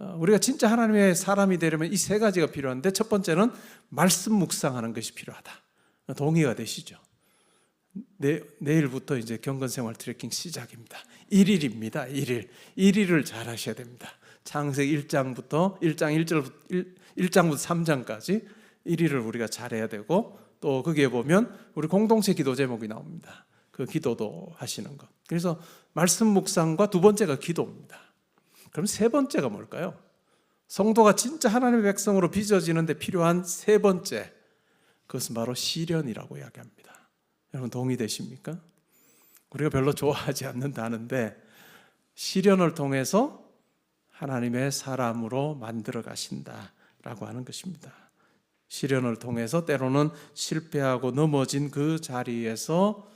우리가 진짜 하나님의 사람이 되려면 이 세 가지가 필요한데, 첫 번째는 말씀 묵상하는 것이 필요하다. 동의가 되시죠? 내일부터 이제 경건생활 트레킹 시작입니다. 1일입니다. 1일을 잘 하셔야 됩니다. 창세기 1장부터 3장까지 1일을 우리가 잘해야 되고, 또 거기에 보면 우리 공동체 기도 제목이 나옵니다. 그 기도도 하시는 것. 그래서 말씀 묵상과 두 번째가 기도입니다. 그럼 세 번째가 뭘까요? 성도가 진짜 하나님의 백성으로 빚어지는데 필요한 세 번째, 그것은 바로 시련이라고 이야기합니다. 여러분 동의되십니까? 우리가 별로 좋아하지 않는다는데 시련을 통해서 하나님의 사람으로 만들어 가신다라고 하는 것입니다. 시련을 통해서 때로는 실패하고 넘어진 그 자리에서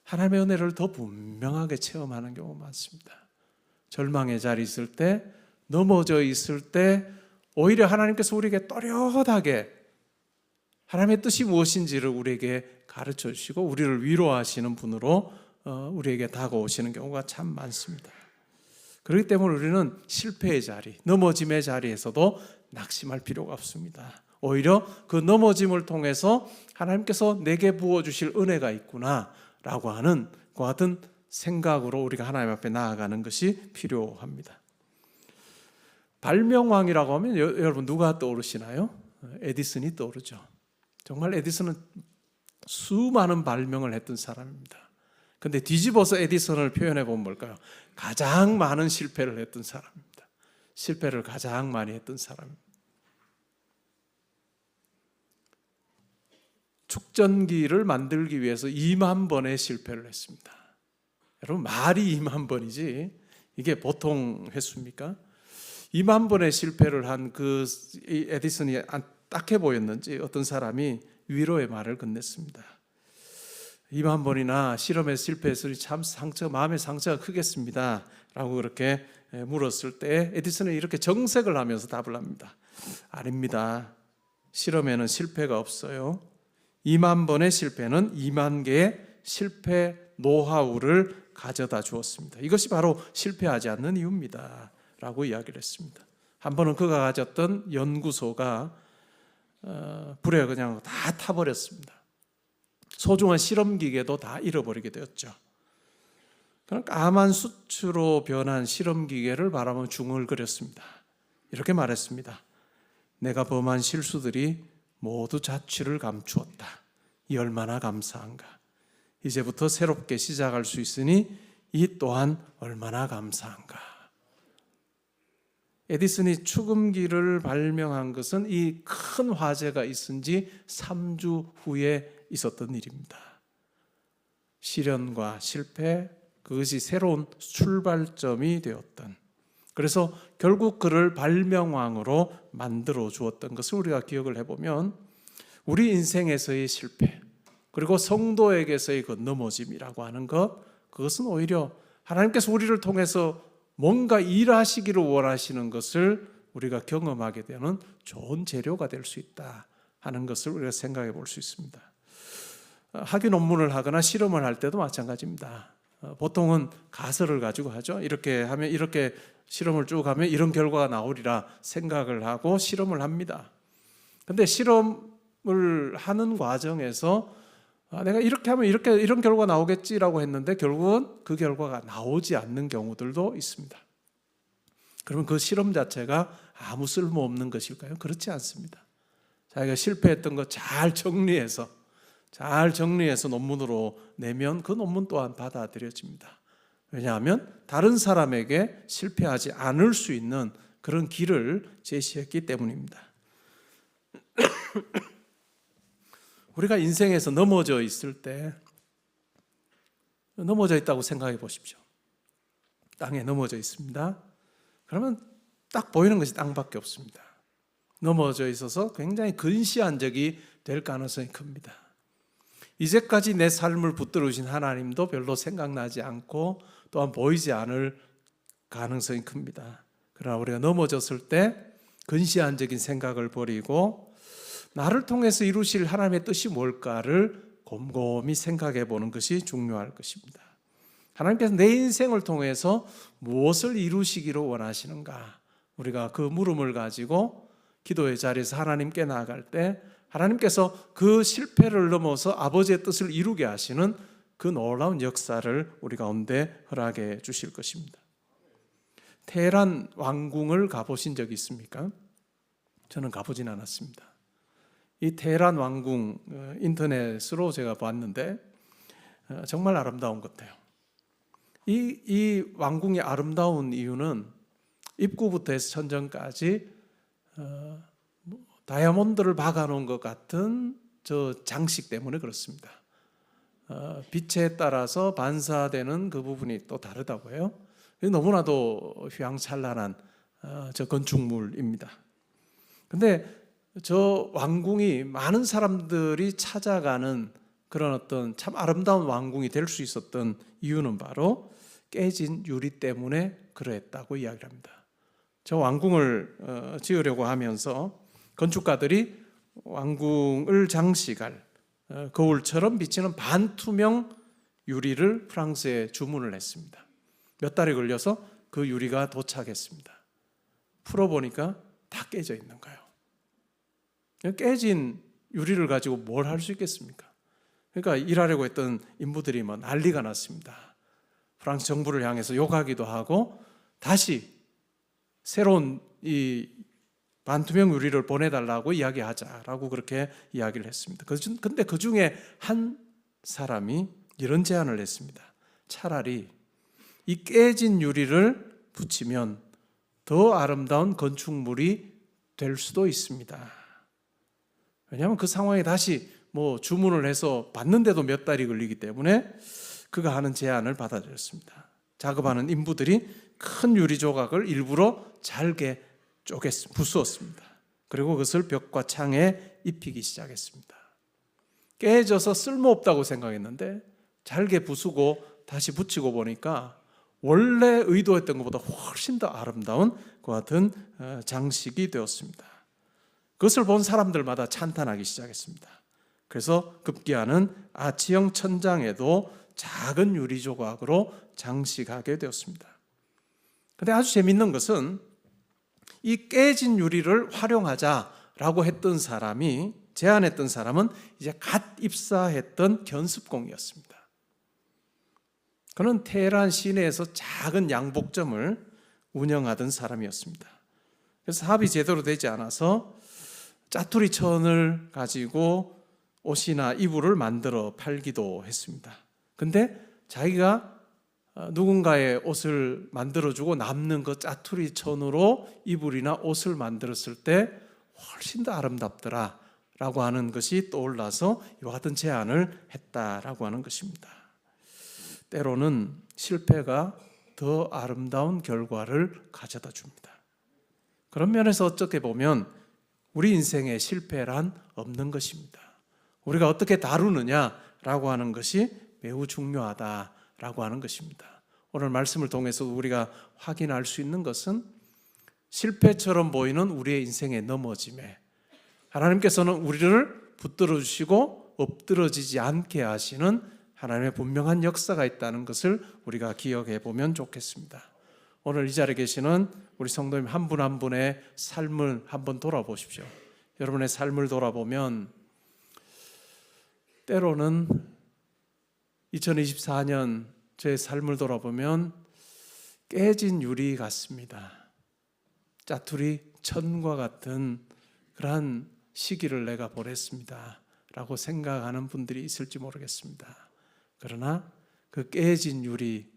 하나님의 은혜를 더 분명하게 체험하는 경우가 많습니다. 절망의 자리에 있을 때, 넘어져 있을 때 오히려 하나님께서 우리에게 또렷하게 하나님의 뜻이 무엇인지를 우리에게 가르쳐 주시고 우리를 위로하시는 분으로 우리에게 다가오시는 경우가 참 많습니다. 그렇기 때문에 우리는 실패의 자리, 넘어짐의 자리에서도 낙심할 필요가 없습니다. 오히려 그 넘어짐을 통해서 하나님께서 내게 부어주실 은혜가 있구나 라고 하는 그 같은 생각으로 우리가 하나님 앞에 나아가는 것이 필요합니다. 발명왕이라고 하면 여러분 누가 떠오르시나요? 에디슨이 떠오르죠. 정말 에디슨은 수많은 발명을 했던 사람입니다. 근데 뒤집어서 에디슨을 표현해 보면 뭘까요? 가장 많은 실패를 했던 사람입니다. 실패를 가장 많이 했던 사람입니다. 축전기를 만들기 위해서 2만 번의 실패를 했습니다. 여러분 말이 2만 번이지 이게 보통 횟수입니까? 2만 번의 실패를 한 그 에디슨이 딱해 보였는지 어떤 사람이 위로의 말을 건넸습니다. 2만 번이나 실험에 실패했으니 참 마음의 상처가 크겠습니다 라고 그렇게 물었을 때 에디슨은 이렇게 정색을 하면서 답을 합니다. 아닙니다. 실험에는 실패가 없어요. 2만 번의 실패는 2만 개의 실패 노하우를 가져다 주었습니다. 이것이 바로 실패하지 않는 이유입니다 라고 이야기를 했습니다. 한 번은 그가 가졌던 연구소가 불에 그냥 다 타버렸습니다. 소중한 실험기계도 다 잃어버리게 되었죠. 그럼 까만 수치로 변한 실험기계를 바라보며 중얼거렸습니다. 이렇게 말했습니다. 내가 범한 실수들이 모두 자취를 감추었다. 이 얼마나 감사한가. 이제부터 새롭게 시작할 수 있으니 이 또한 얼마나 감사한가. 에디슨이 축음기를 발명한 것은 이 큰 화재가 있은 지 3주 후에 있었던 일입니다. 시련과 실패, 그것이 새로운 출발점이 되었던, 그래서 결국 그를 발명왕으로 만들어 주었던 것을 우리가 기억을 해보면 우리 인생에서의 실패, 그리고 성도에게서의 그 넘어짐이라고 하는 것, 그것은 오히려 하나님께서 우리를 통해서 뭔가 일하시기를 원하시는 것을 우리가 경험하게 되는 좋은 재료가 될 수 있다 하는 것을 우리가 생각해 볼 수 있습니다. 학위 논문을 하거나 실험을 할 때도 마찬가지입니다. 보통은 가설을 가지고 하죠. 이렇게 하면, 이렇게 실험을 쭉 하면 이런 결과가 나오리라 생각을 하고 실험을 합니다. 근데 실험을 하는 과정에서 내가 이렇게 하면 이런 결과가 나오겠지라고 했는데 결국은 그 결과가 나오지 않는 경우들도 있습니다. 그러면 그 실험 자체가 아무 쓸모없는 것일까요? 그렇지 않습니다. 자기가 실패했던 거 잘 정리해서 논문으로 내면 그 논문 또한 받아들여집니다. 왜냐하면 다른 사람에게 실패하지 않을 수 있는 그런 길을 제시했기 때문입니다. 우리가 인생에서 넘어져 있을 때, 넘어져 있다고 생각해 보십시오. 땅에 넘어져 있습니다. 그러면 딱 보이는 것이 땅밖에 없습니다. 넘어져 있어서 굉장히 근시한 적이 될 가능성이 큽니다. 이제까지 내 삶을 붙들으신 하나님도 별로 생각나지 않고 또한 보이지 않을 가능성이 큽니다. 그러나 우리가 넘어졌을 때 근시안적인 생각을 버리고 나를 통해서 이루실 하나님의 뜻이 뭘까를 곰곰이 생각해 보는 것이 중요할 것입니다. 하나님께서 내 인생을 통해서 무엇을 이루시기를 원하시는가? 우리가 그 물음을 가지고 기도의 자리에서 하나님께 나아갈 때 하나님께서 그 실패를 넘어서 아버지의 뜻을 이루게 하시는 그 놀라운 역사를 우리 가운데 허락해 주실 것입니다. 테헤란 왕궁을 가보신 적이 있습니까? 저는 가보진 않았습니다. 이 테헤란 왕궁 인터넷으로 제가 봤는데 정말 아름다운 것 같아요. 이 왕궁이 아름다운 이유는 입구부터 해서 천정까지 다이아몬드를 박아놓은 것 같은 저 장식 때문에 그렇습니다. 빛에 따라서 반사되는 그 부분이 또 다르다고 해요. 너무나도 휘황찬란한 저 건축물입니다. 근데 저 왕궁이 많은 사람들이 찾아가는 그런 어떤 참 아름다운 왕궁이 될 수 있었던 이유는 바로 깨진 유리 때문에 그러했다고 이야기를 합니다. 저 왕궁을 지으려고 하면서 건축가들이 왕궁을 장식할 거울처럼 비치는 반투명 유리를 프랑스에 주문을 했습니다. 몇 달이 걸려서 그 유리가 도착했습니다. 풀어보니까 다 깨져 있는 거예요. 깨진 유리를 가지고 뭘 할 수 있겠습니까? 그러니까 일하려고 했던 인부들이 뭐 난리가 났습니다. 프랑스 정부를 향해서 욕하기도 하고 다시 새로운 이 반투명 유리를 보내달라고 이야기하자라고 그렇게 이야기를 했습니다. 근데 그 중에 한 사람이 이런 제안을 했습니다. 차라리 이 깨진 유리를 붙이면 더 아름다운 건축물이 될 수도 있습니다. 왜냐하면 그 상황에 다시 뭐 주문을 해서 받는데도 몇 달이 걸리기 때문에 그가 하는 제안을 받아들였습니다. 작업하는 인부들이 큰 유리 조각을 일부러 잘게 부수었습니다. 그리고 그것을 벽과 창에 입히기 시작했습니다. 깨져서 쓸모없다고 생각했는데 잘게 부수고 다시 붙이고 보니까 원래 의도했던 것보다 훨씬 더 아름다운 그와 같은 장식이 되었습니다. 그것을 본 사람들마다 찬탄하기 시작했습니다. 그래서 급기야는 아치형 천장에도 작은 유리 조각으로 장식하게 되었습니다. 그런데 아주 재밌는 것은 이 깨진 유리를 활용하자라고 했던 사람이, 제안했던 사람은 이제 갓 입사했던 견습공이었습니다. 그는 테헤란 시내에서 작은 양복점을 운영하던 사람이었습니다. 그래서 사업이 제대로 되지 않아서 짜투리 천을 가지고 옷이나 이불을 만들어 팔기도 했습니다. 근데 자기가 누군가의 옷을 만들어주고 남는 그 짜투리 천으로 이불이나 옷을 만들었을 때 훨씬 더 아름답더라 라고 하는 것이 떠올라서 이와 같은 제안을 했다라고 하는 것입니다. 때로는 실패가 더 아름다운 결과를 가져다 줍니다. 그런 면에서 어떻게 보면 우리 인생에 실패란 없는 것입니다. 우리가 어떻게 다루느냐라고 하는 것이 매우 중요하다라고 하는 것입니다. 오늘 말씀을 통해서 우리가 확인할 수 있는 것은 실패처럼 보이는 우리의 인생의 넘어짐에 하나님께서는 우리를 붙들어 주시고 엎드러지지 않게 하시는 하나님의 분명한 역사가 있다는 것을 우리가 기억해 보면 좋겠습니다. 오늘 이 자리에 계시는 우리 성도님 한 분 한 분의 삶을 한번 돌아보십시오. 여러분의 삶을 돌아보면 때로는 2024년 제 삶을 돌아보면 깨진 유리 같습니다. 짜투리 천과 같은 그러한 시기를 내가 보냈습니다 라고 생각하는 분들이 있을지 모르겠습니다. 그러나 그 깨진 유리,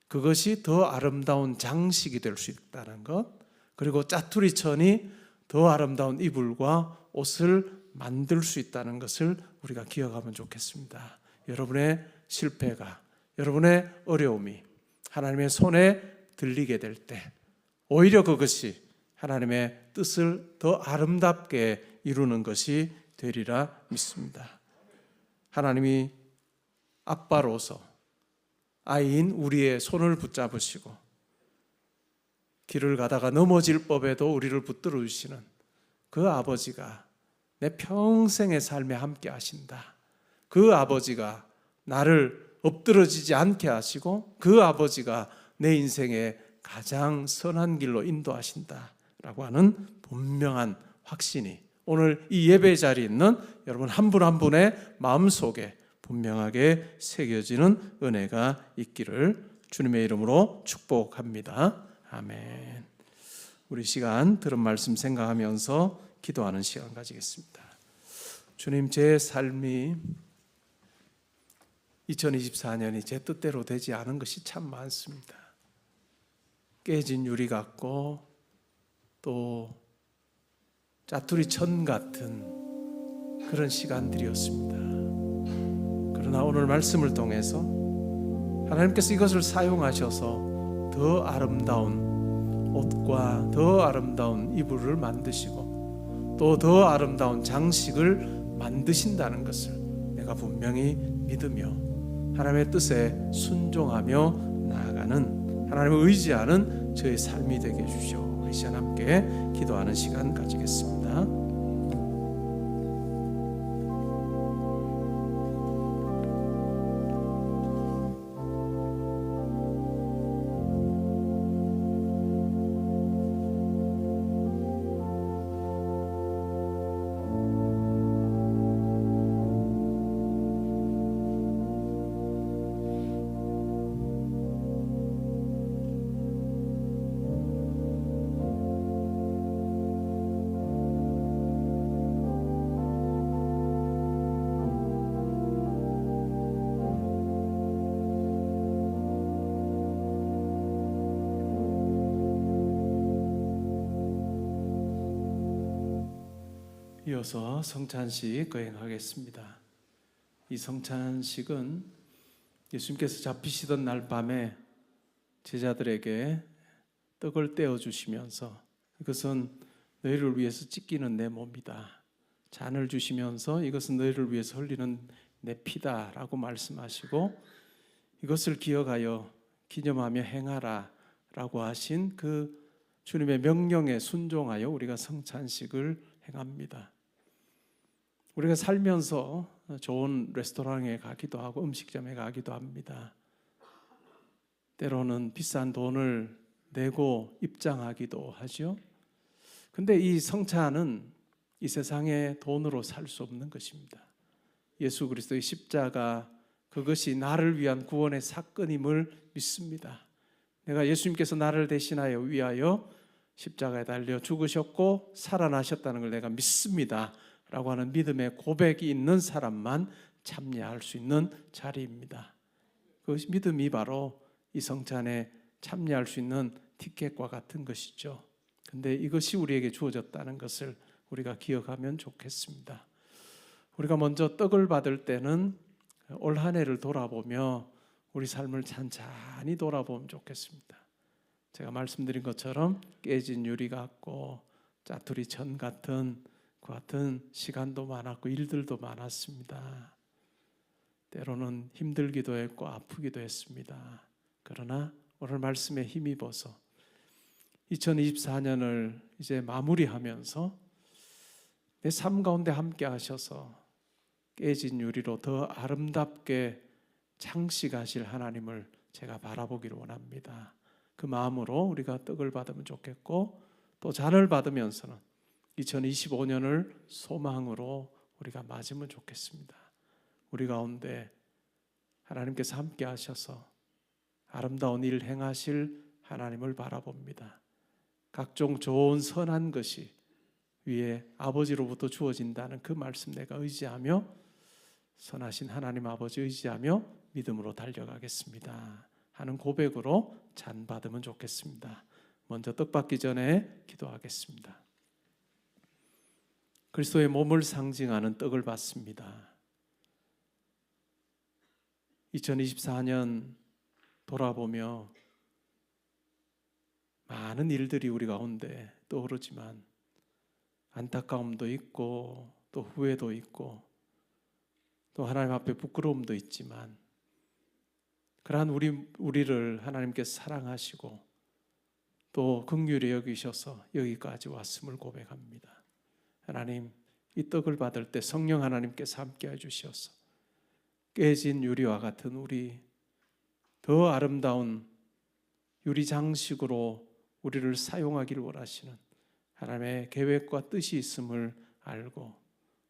그것이 더 아름다운 장식이 될 수 있다는 것, 그리고 짜투리 천이 더 아름다운 이불과 옷을 만들 수 있다는 것을 우리가 기억하면 좋겠습니다. 여러분의 실패가, 여러분의 어려움이 하나님의 손에 들리게 될 때 오히려 그것이 하나님의 뜻을 더 아름답게 이루는 것이 되리라 믿습니다. 하나님이 아빠로서 아이인 우리의 손을 붙잡으시고 길을 가다가 넘어질 법에도 우리를 붙들어 주시는 그 아버지가 내 평생의 삶에 함께 하신다. 그 아버지가 나를 엎드러지지 않게 하시고 그 아버지가 내 인생의 가장 선한 길로 인도하신다라고 하는 분명한 확신이 오늘 이 예배 자리에 있는 여러분 한 분 한 분의 마음속에 분명하게 새겨지는 은혜가 있기를 주님의 이름으로 축복합니다. 아멘. 우리 시간 들은 말씀 생각하면서 기도하는 시간 가지겠습니다. 주님, 제 삶이 2024년이 제 뜻대로 되지 않은 것이 참 많습니다. 깨진 유리 같고 또 짜투리 천 같은 그런 시간들이었습니다. 그러나 오늘 말씀을 통해서 하나님께서 이것을 사용하셔서 더 아름다운 옷과 더 아름다운 이불을 만드시고 또 더 아름다운 장식을 만드신다는 것을 내가 분명히 믿으며 하나님의 뜻에 순종하며 나아가는 하나님을 의지하는 저의 삶이 되게 해주시오. 우리 시간 함께 기도하는 시간 가지겠습니다. 이어서 성찬식 거행하겠습니다. 이 성찬식은 예수님께서 잡히시던 날 밤에 제자들에게 떡을 떼어 주시면서 이것은 너희를 위해서 찢기는 내 몸이다. 잔을 주시면서 이것은 너희를 위해서 흘리는 내 피다라고 말씀하시고 이것을 기억하여 기념하며 행하라 라고 하신 그 주님의 명령에 순종하여 우리가 성찬식을 행합니다. 우리가 살면서 좋은 레스토랑에 가기도 하고 음식점에 가기도 합니다. 때로는 비싼 돈을 내고 입장하기도 하죠. 근데 이 성찬은 이 세상의 돈으로 살 수 없는 것입니다. 예수 그리스도의 십자가, 그것이 나를 위한 구원의 사건임을 믿습니다. 내가 예수님께서 나를 대신하여 위하여 십자가에 달려 죽으셨고 살아나셨다는 걸 내가 믿습니다 라고 하는 믿음의 고백이 있는 사람만 참여할 수 있는 자리입니다. 그 믿음이 바로 이 성찬에 참여할 수 있는 티켓과 같은 것이죠. 근데 이것이 우리에게 주어졌다는 것을 우리가 기억하면 좋겠습니다. 우리가 먼저 떡을 받을 때는 올 한 해를 돌아보며 우리 삶을 찬찬히 돌아보면 좋겠습니다. 제가 말씀드린 것처럼 깨진 유리 같고 짜투리 천 같은 그 같은 시간도 많았고 일들도 많았습니다. 때로는 힘들기도 했고 아프기도 했습니다. 그러나 오늘 말씀에 힘입어서 2024년을 이제 마무리하면서 내 삶 가운데 함께 하셔서 깨진 유리로 더 아름답게 장식하실 하나님을 제가 바라보기를 원합니다. 그 마음으로 우리가 떡을 받으면 좋겠고 또 잔을 받으면서는 2025년을 소망으로 우리가 맞으면 좋겠습니다. 우리 가운데 하나님께서 함께 하셔서 아름다운 일 행하실 하나님을 바라봅니다. 각종 좋은 선한 것이 위에 아버지로부터 주어진다는 그 말씀 내가 의지하며 선하신 하나님 아버지 의지하며 믿음으로 달려가겠습니다 하는 고백으로 잔 받으면 좋겠습니다. 먼저 떡 받기 전에 기도하겠습니다. 그리스도의 몸을 상징하는 떡을 받습니다. 2024년 돌아보며 많은 일들이 우리 가운데 떠오르지만 안타까움도 있고 또 후회도 있고 또 하나님 앞에 부끄러움도 있지만 그러한 우리를 하나님께서 사랑하시고 또 긍휼히 여기셔서 여기까지 왔음을 고백합니다. 하나님, 이 떡을 받을 때 성령 하나님께서 함께해 주시어서 깨진 유리와 같은 우리 더 아름다운 유리 장식으로 우리를 사용하기를 원하시는 하나님의 계획과 뜻이 있음을 알고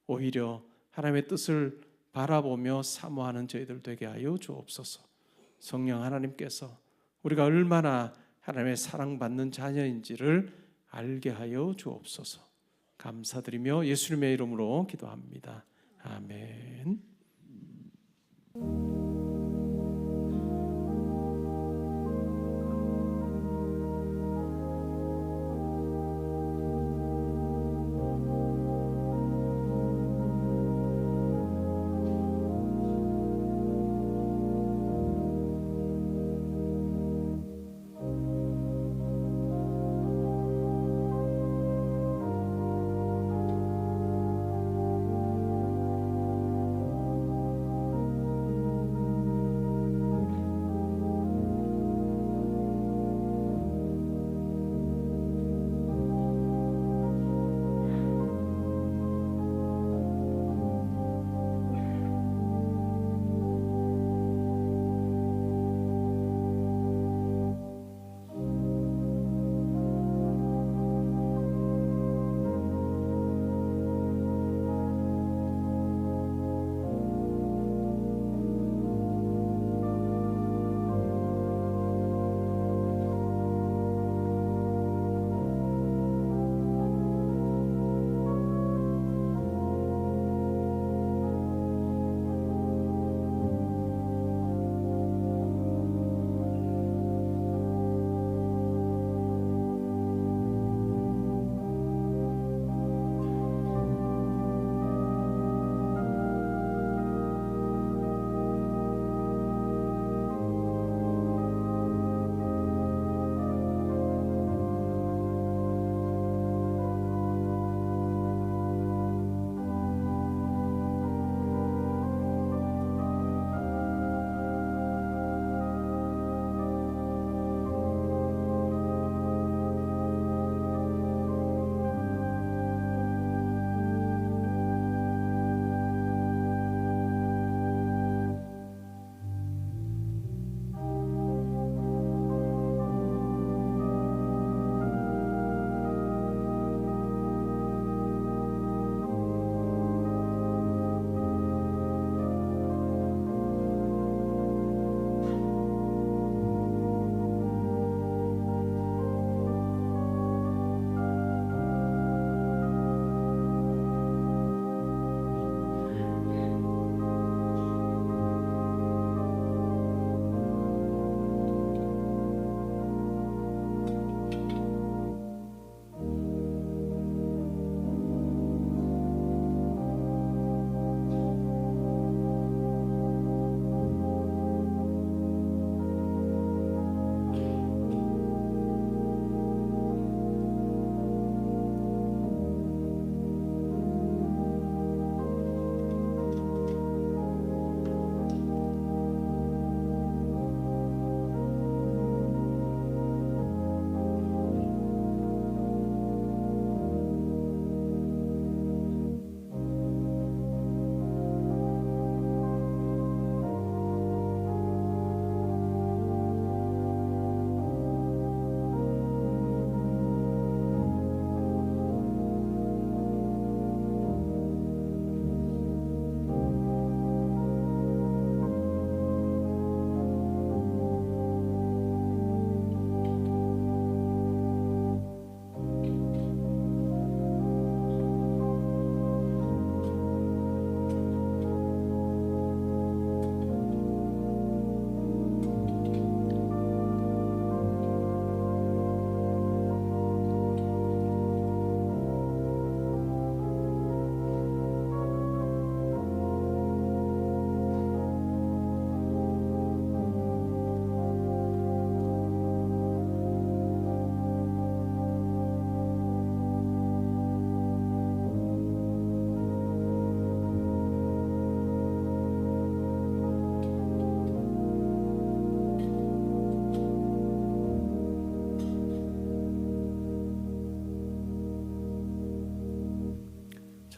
오히려 하나님의 뜻을 바라보며 사모하는 저희들 되게 하여 주옵소서. 성령 하나님께서 우리가 얼마나 하나님의 사랑받는 자녀인지를 알게 하여 주옵소서. 감사드리며 예수님의 이름으로 기도합니다. 아멘.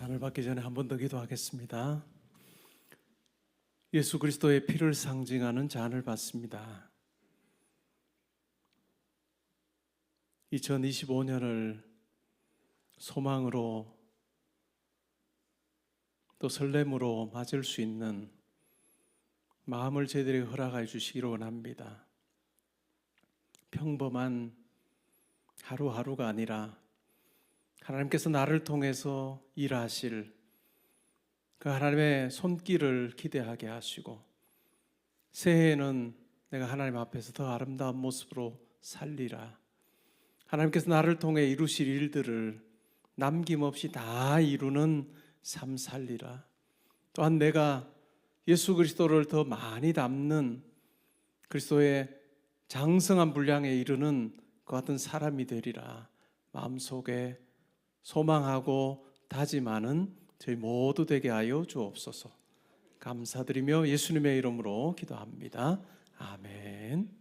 잔을 받기 전에 한 번 더 기도하겠습니다. 예수 그리스도의 피를 상징하는 잔을 받습니다. 2025년을 소망으로 또 설렘으로 맞을 수 있는 마음을 저희들에게 허락해 주시기를 원합니다. 평범한 하루하루가 아니라 하나님께서 나를 통해서 일하실 그 하나님의 손길을 기대하게 하시고 새해에는 내가 하나님 앞에서 더 아름다운 모습으로 살리라. 하나님께서 나를 통해 이루실 일들을 남김없이 다 이루는 삶 살리라. 또한 내가 예수 그리스도를 더 많이 닮는 그리스도의 장성한 분량에 이르는 그 같은 사람이 되리라. 마음속에 소망하고 다짐하는 저희 모두 되게 하여 주옵소서. 감사드리며 예수님의 이름으로 기도합니다. 아멘.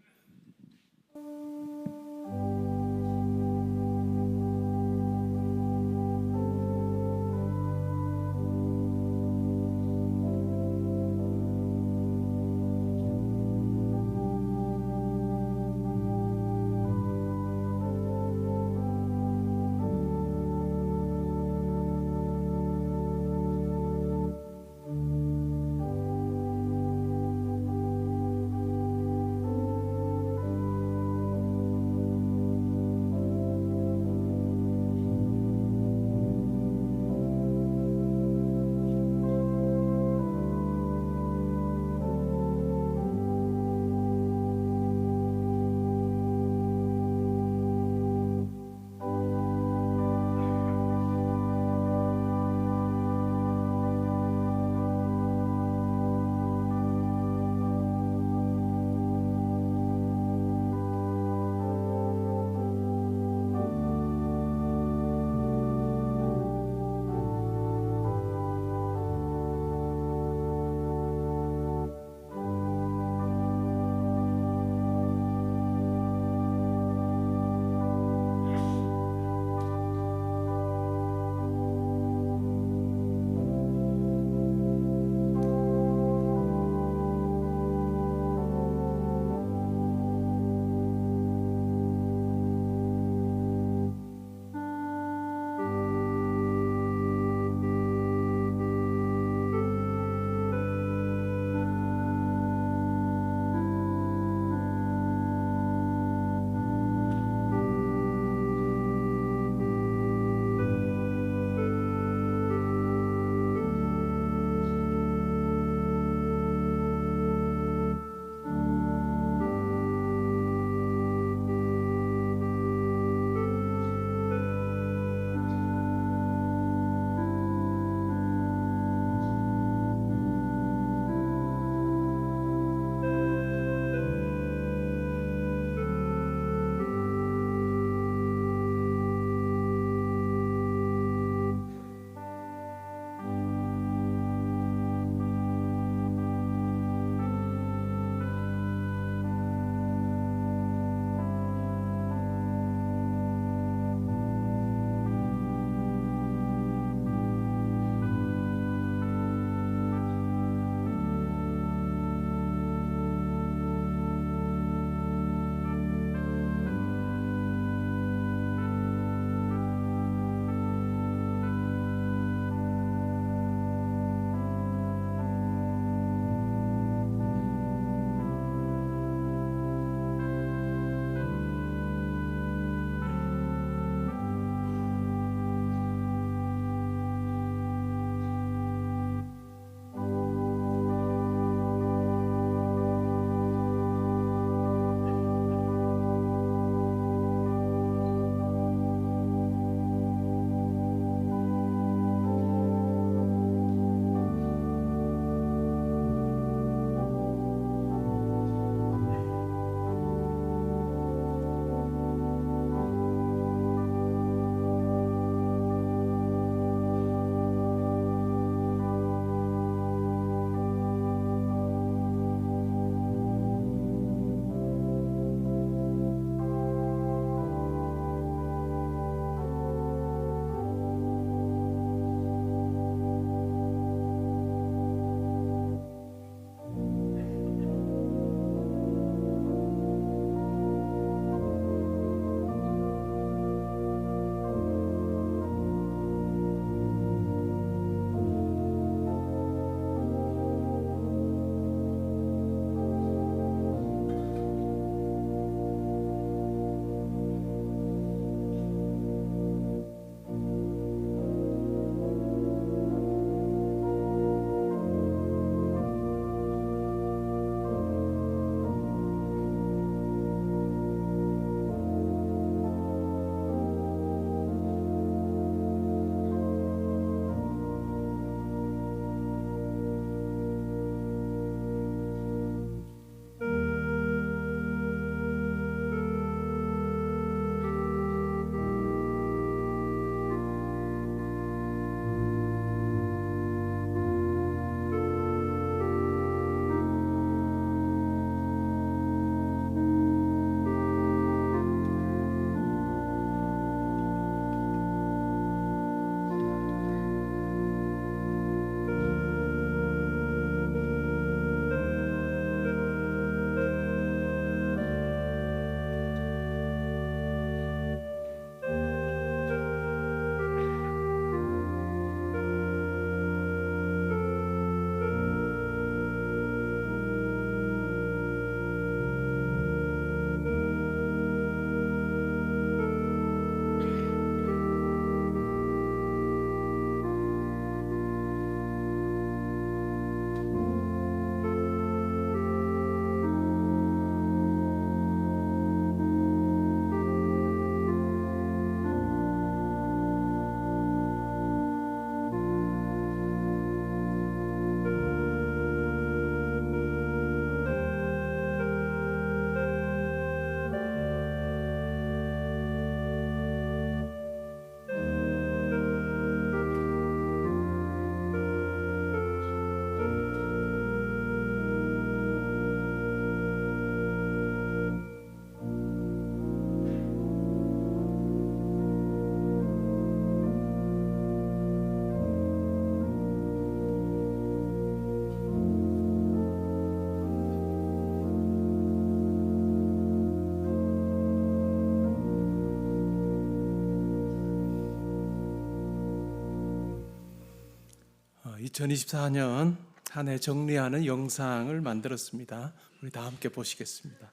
2024년 한 해 정리하는 영상을 만들었습니다. 우리 다 함께 보시겠습니다.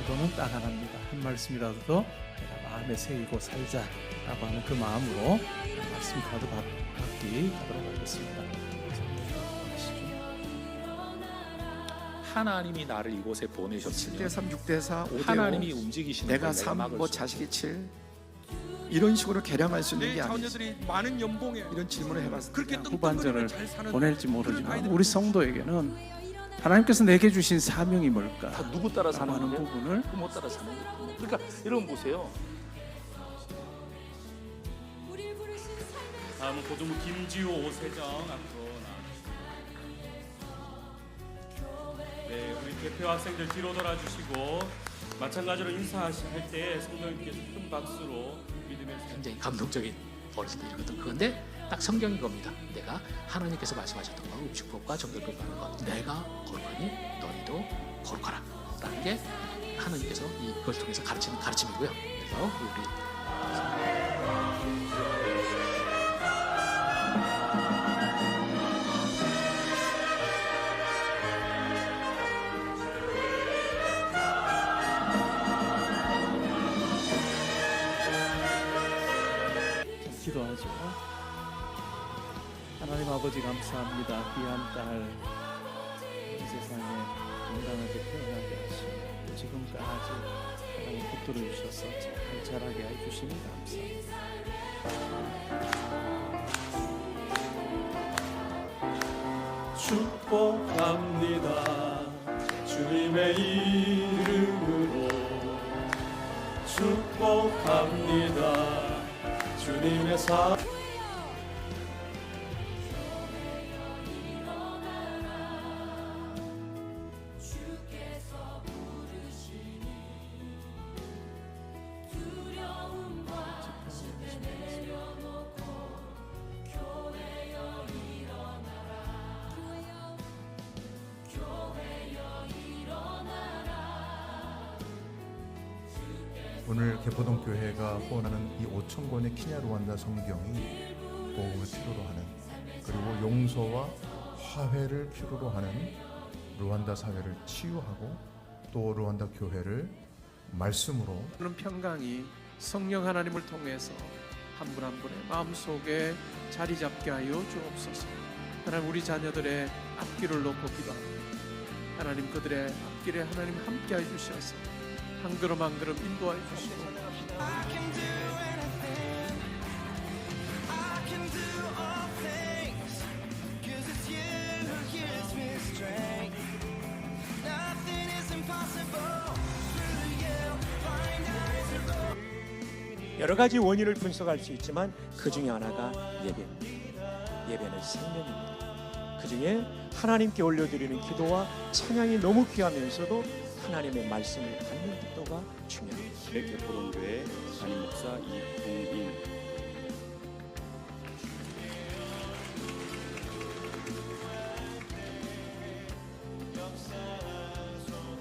이거는 딱 하나입니다. 한 말씀이라도 더 내가 마음에 새기고 살자라고 하는 그 마음으로 말씀 받기 하도록 하겠습니다. 하나님이 나를 이곳에 보내셨으면 7대3, 6대4, 5대5 하나님이 움직이시는 내가 걸 3, 막을 뭐 수 자식이 7 이런 식으로 계량할 수 있는 게 아니지. 자녀들이 많은 연봉에 이런 질문을 해봤을 때 그렇게 그냥 후반전을 잘 사는 보낼지 그런 모르지만 아이들 우리 성도에게는 하나님께서 내게 주신 사명이 뭘까 다 누구 따라 라고 하는 사는데 부분을 부모 따라 사는 거예요. 그러니까 여러분 보세요. 다음은 고등부 김지호 오세정 앞으로 나와주십니다. 네, 우리 대표 학생들 뒤로 돌아주시고 마찬가지로 인사할 때 성도님께서 큰 박수로 믿음의 굉장히 감동적인 버릇들이거든. 그런데 딱 성경인 겁니다. 내가 하나님께서 말씀하셨던 거, 축복과 정결을 받는 것, 내가 거룩하니 너희도 거룩하라 라는 게 하나님께서 이걸 통해서 가르치는 가르침이고요. 그래서 우리 기도하죠. 하나님 아버지 감사합니다. 귀한 딸 이 세상에 건강하게 태어나게 하시고 지금까지 하나님 붙들어 주셔서 잘 자라게 해주시니 감사합니다. 축복합니다. 주님의 이름으로 축복합니다. 주님의 사 오늘 개포동 교회가 후원하는 이 5천 권의 키냐 루안다 성경이 복음을 필요로 하는, 그리고 용서와 화해를 필요로 하는 루안다 사회를 치유하고 또 루안다 교회를 말씀으로 그런 평강이 성령 하나님을 통해서 한 분 한 분의 마음속에 자리 잡게 하여 주옵소서. 하나님 우리 자녀들의 앞길을 놓고 기도합니다. 하나님 그들의 앞길에 하나님 함께해 주셔서 한 걸음 한 걸음 인도해 주시고 여러 가지 원인을 분석할 수 있지만 그 중에 하나가 예배입니다. 예배는 생명입니다. 그 중에 하나님께 올려드리는 기도와 찬양이 너무 귀하면서도 하나님의 말씀을 받는 기도가 중요합니다. 개포동교회 담임 목사 이봉인.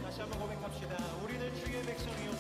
다시 한번 고백합시다. 우리는 주의 백성이오니.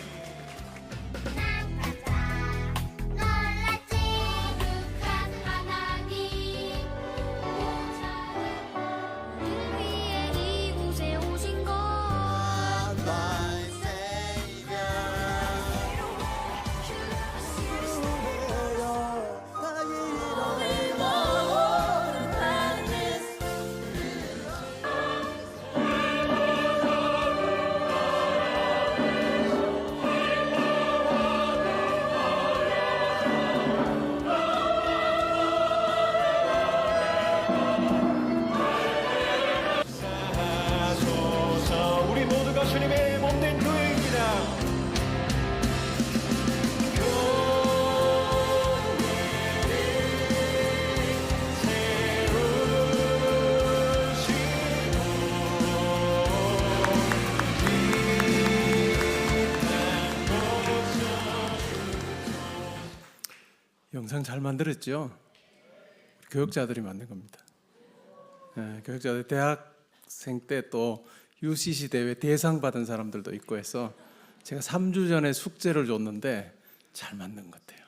우리 모두가 주님의 몸된 교회입니다. 영상 잘 만들었죠? 교육자들이 만든 겁니다. 교육자들 대학 대학생 때 또 UCC 대회 대상 받은 사람들도 있고 해서 제가 3주 전에 숙제를 줬는데 잘 맞는 것 같아요.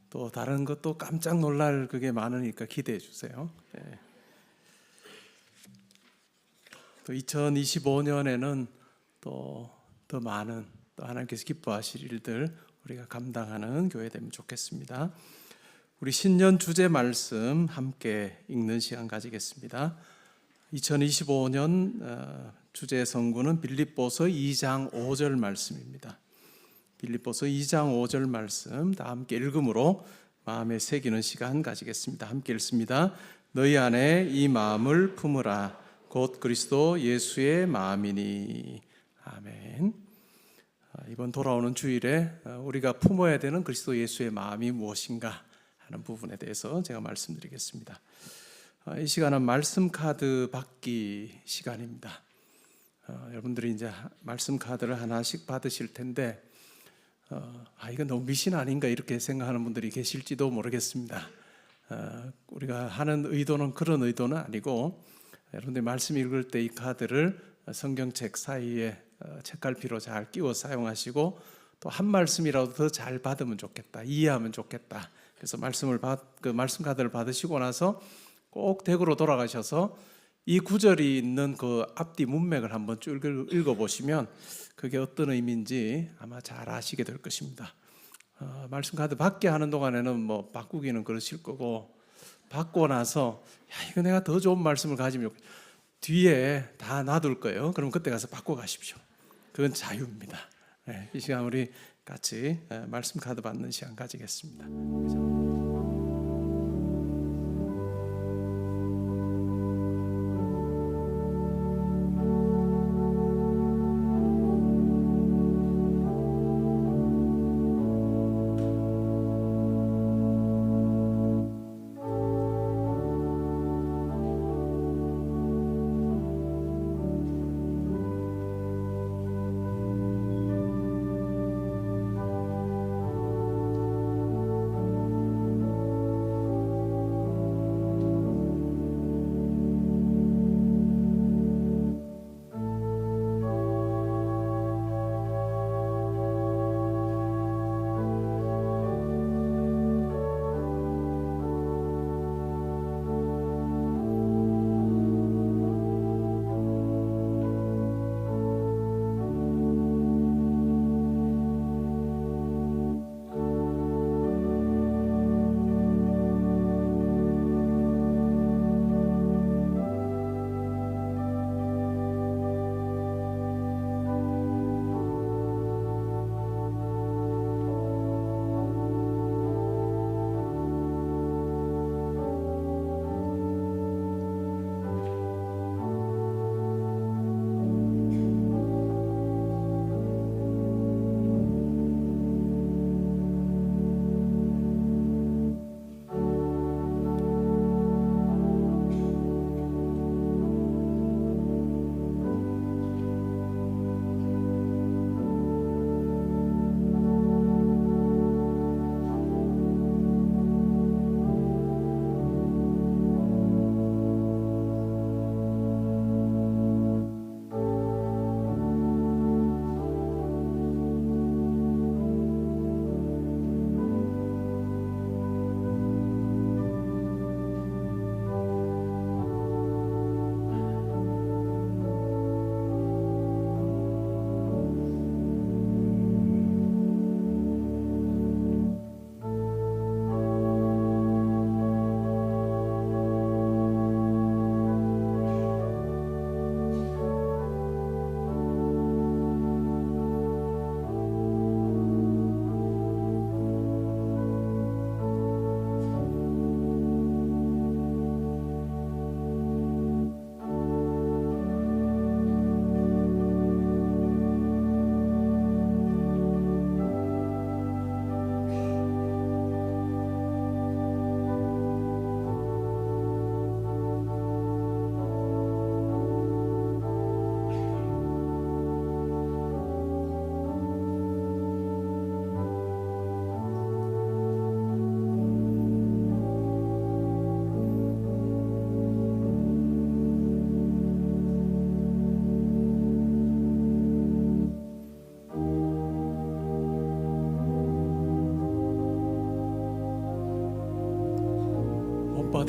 또 다른 것도 깜짝 놀랄 그게 많으니까 기대해 주세요. 예. 또 2025년에는 또 더 많은 또 하나님께서 기뻐하실 일들 우리가 감당하는 교회 되면 좋겠습니다. 우리 신년 주제 말씀 함께 읽는 시간 가지겠습니다. 2025년 주제 성구는 빌립보서 2장 5절 말씀입니다. 빌립보서 2장 5절 말씀 다 함께 읽음으로 마음에 새기는 시간 가지겠습니다. 함께 읽습니다. 너희 안에 이 마음을 품으라. 곧 그리스도 예수의 마음이니. 아멘. 이번 돌아오는 주일에 우리가 품어야 되는 그리스도 예수의 마음이 무엇인가 하는 부분에 대해서 제가 말씀드리겠습니다. 이 시간은 말씀 카드 받기 시간입니다. 여러분들이 이제 말씀 카드를 하나씩 받으실 텐데 이건 너무 미신 아닌가 이렇게 생각하는 분들이 계실지도 모르겠습니다. 우리가 하는 의도는 그런 의도는 아니고 여러분들이 말씀 읽을 때 이 카드를 성경책 사이에 책갈피로 잘 끼워 사용하시고 또 한 말씀이라도 더 잘 받으면 좋겠다, 이해하면 좋겠다. 그래서 말씀 카드를 받으시고 나서 꼭 댁으로 돌아가셔서 이 구절이 있는 그 앞뒤 문맥을 한번 쭉 읽어보시면 그게 어떤 의미인지 아마 잘 아시게 될 것입니다. 말씀 카드 받게 하는 동안에는 뭐 바꾸기는 그러실 거고 받고 나서 이거 내가 더 좋은 말씀을 가지면 뒤에 다 놔둘 거예요. 그럼 그때 가서 바꿔 가십시오. 그건 자유입니다. 이 시간 우리 같이 말씀 카드 받는 시간 가지겠습니다.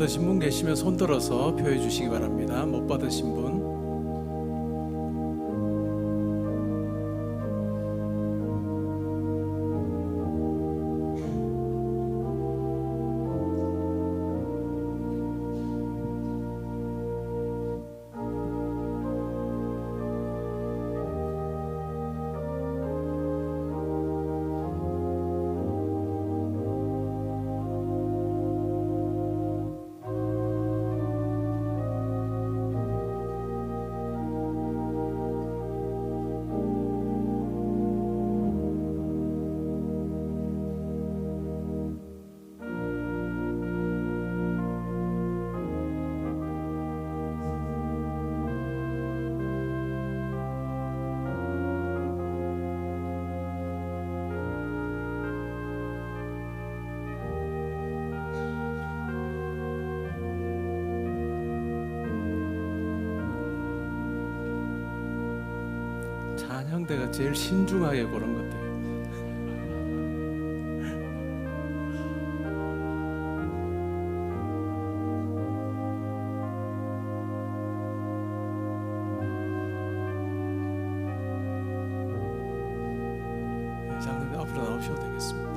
받으신 분 계시면 손 들어서 표해 주시기 바랍니다. 못 받으신 분. 찬양대가 제일 신중하게 고른 것 같아요. 장로님 앞으로 나오셔도 되겠습니다.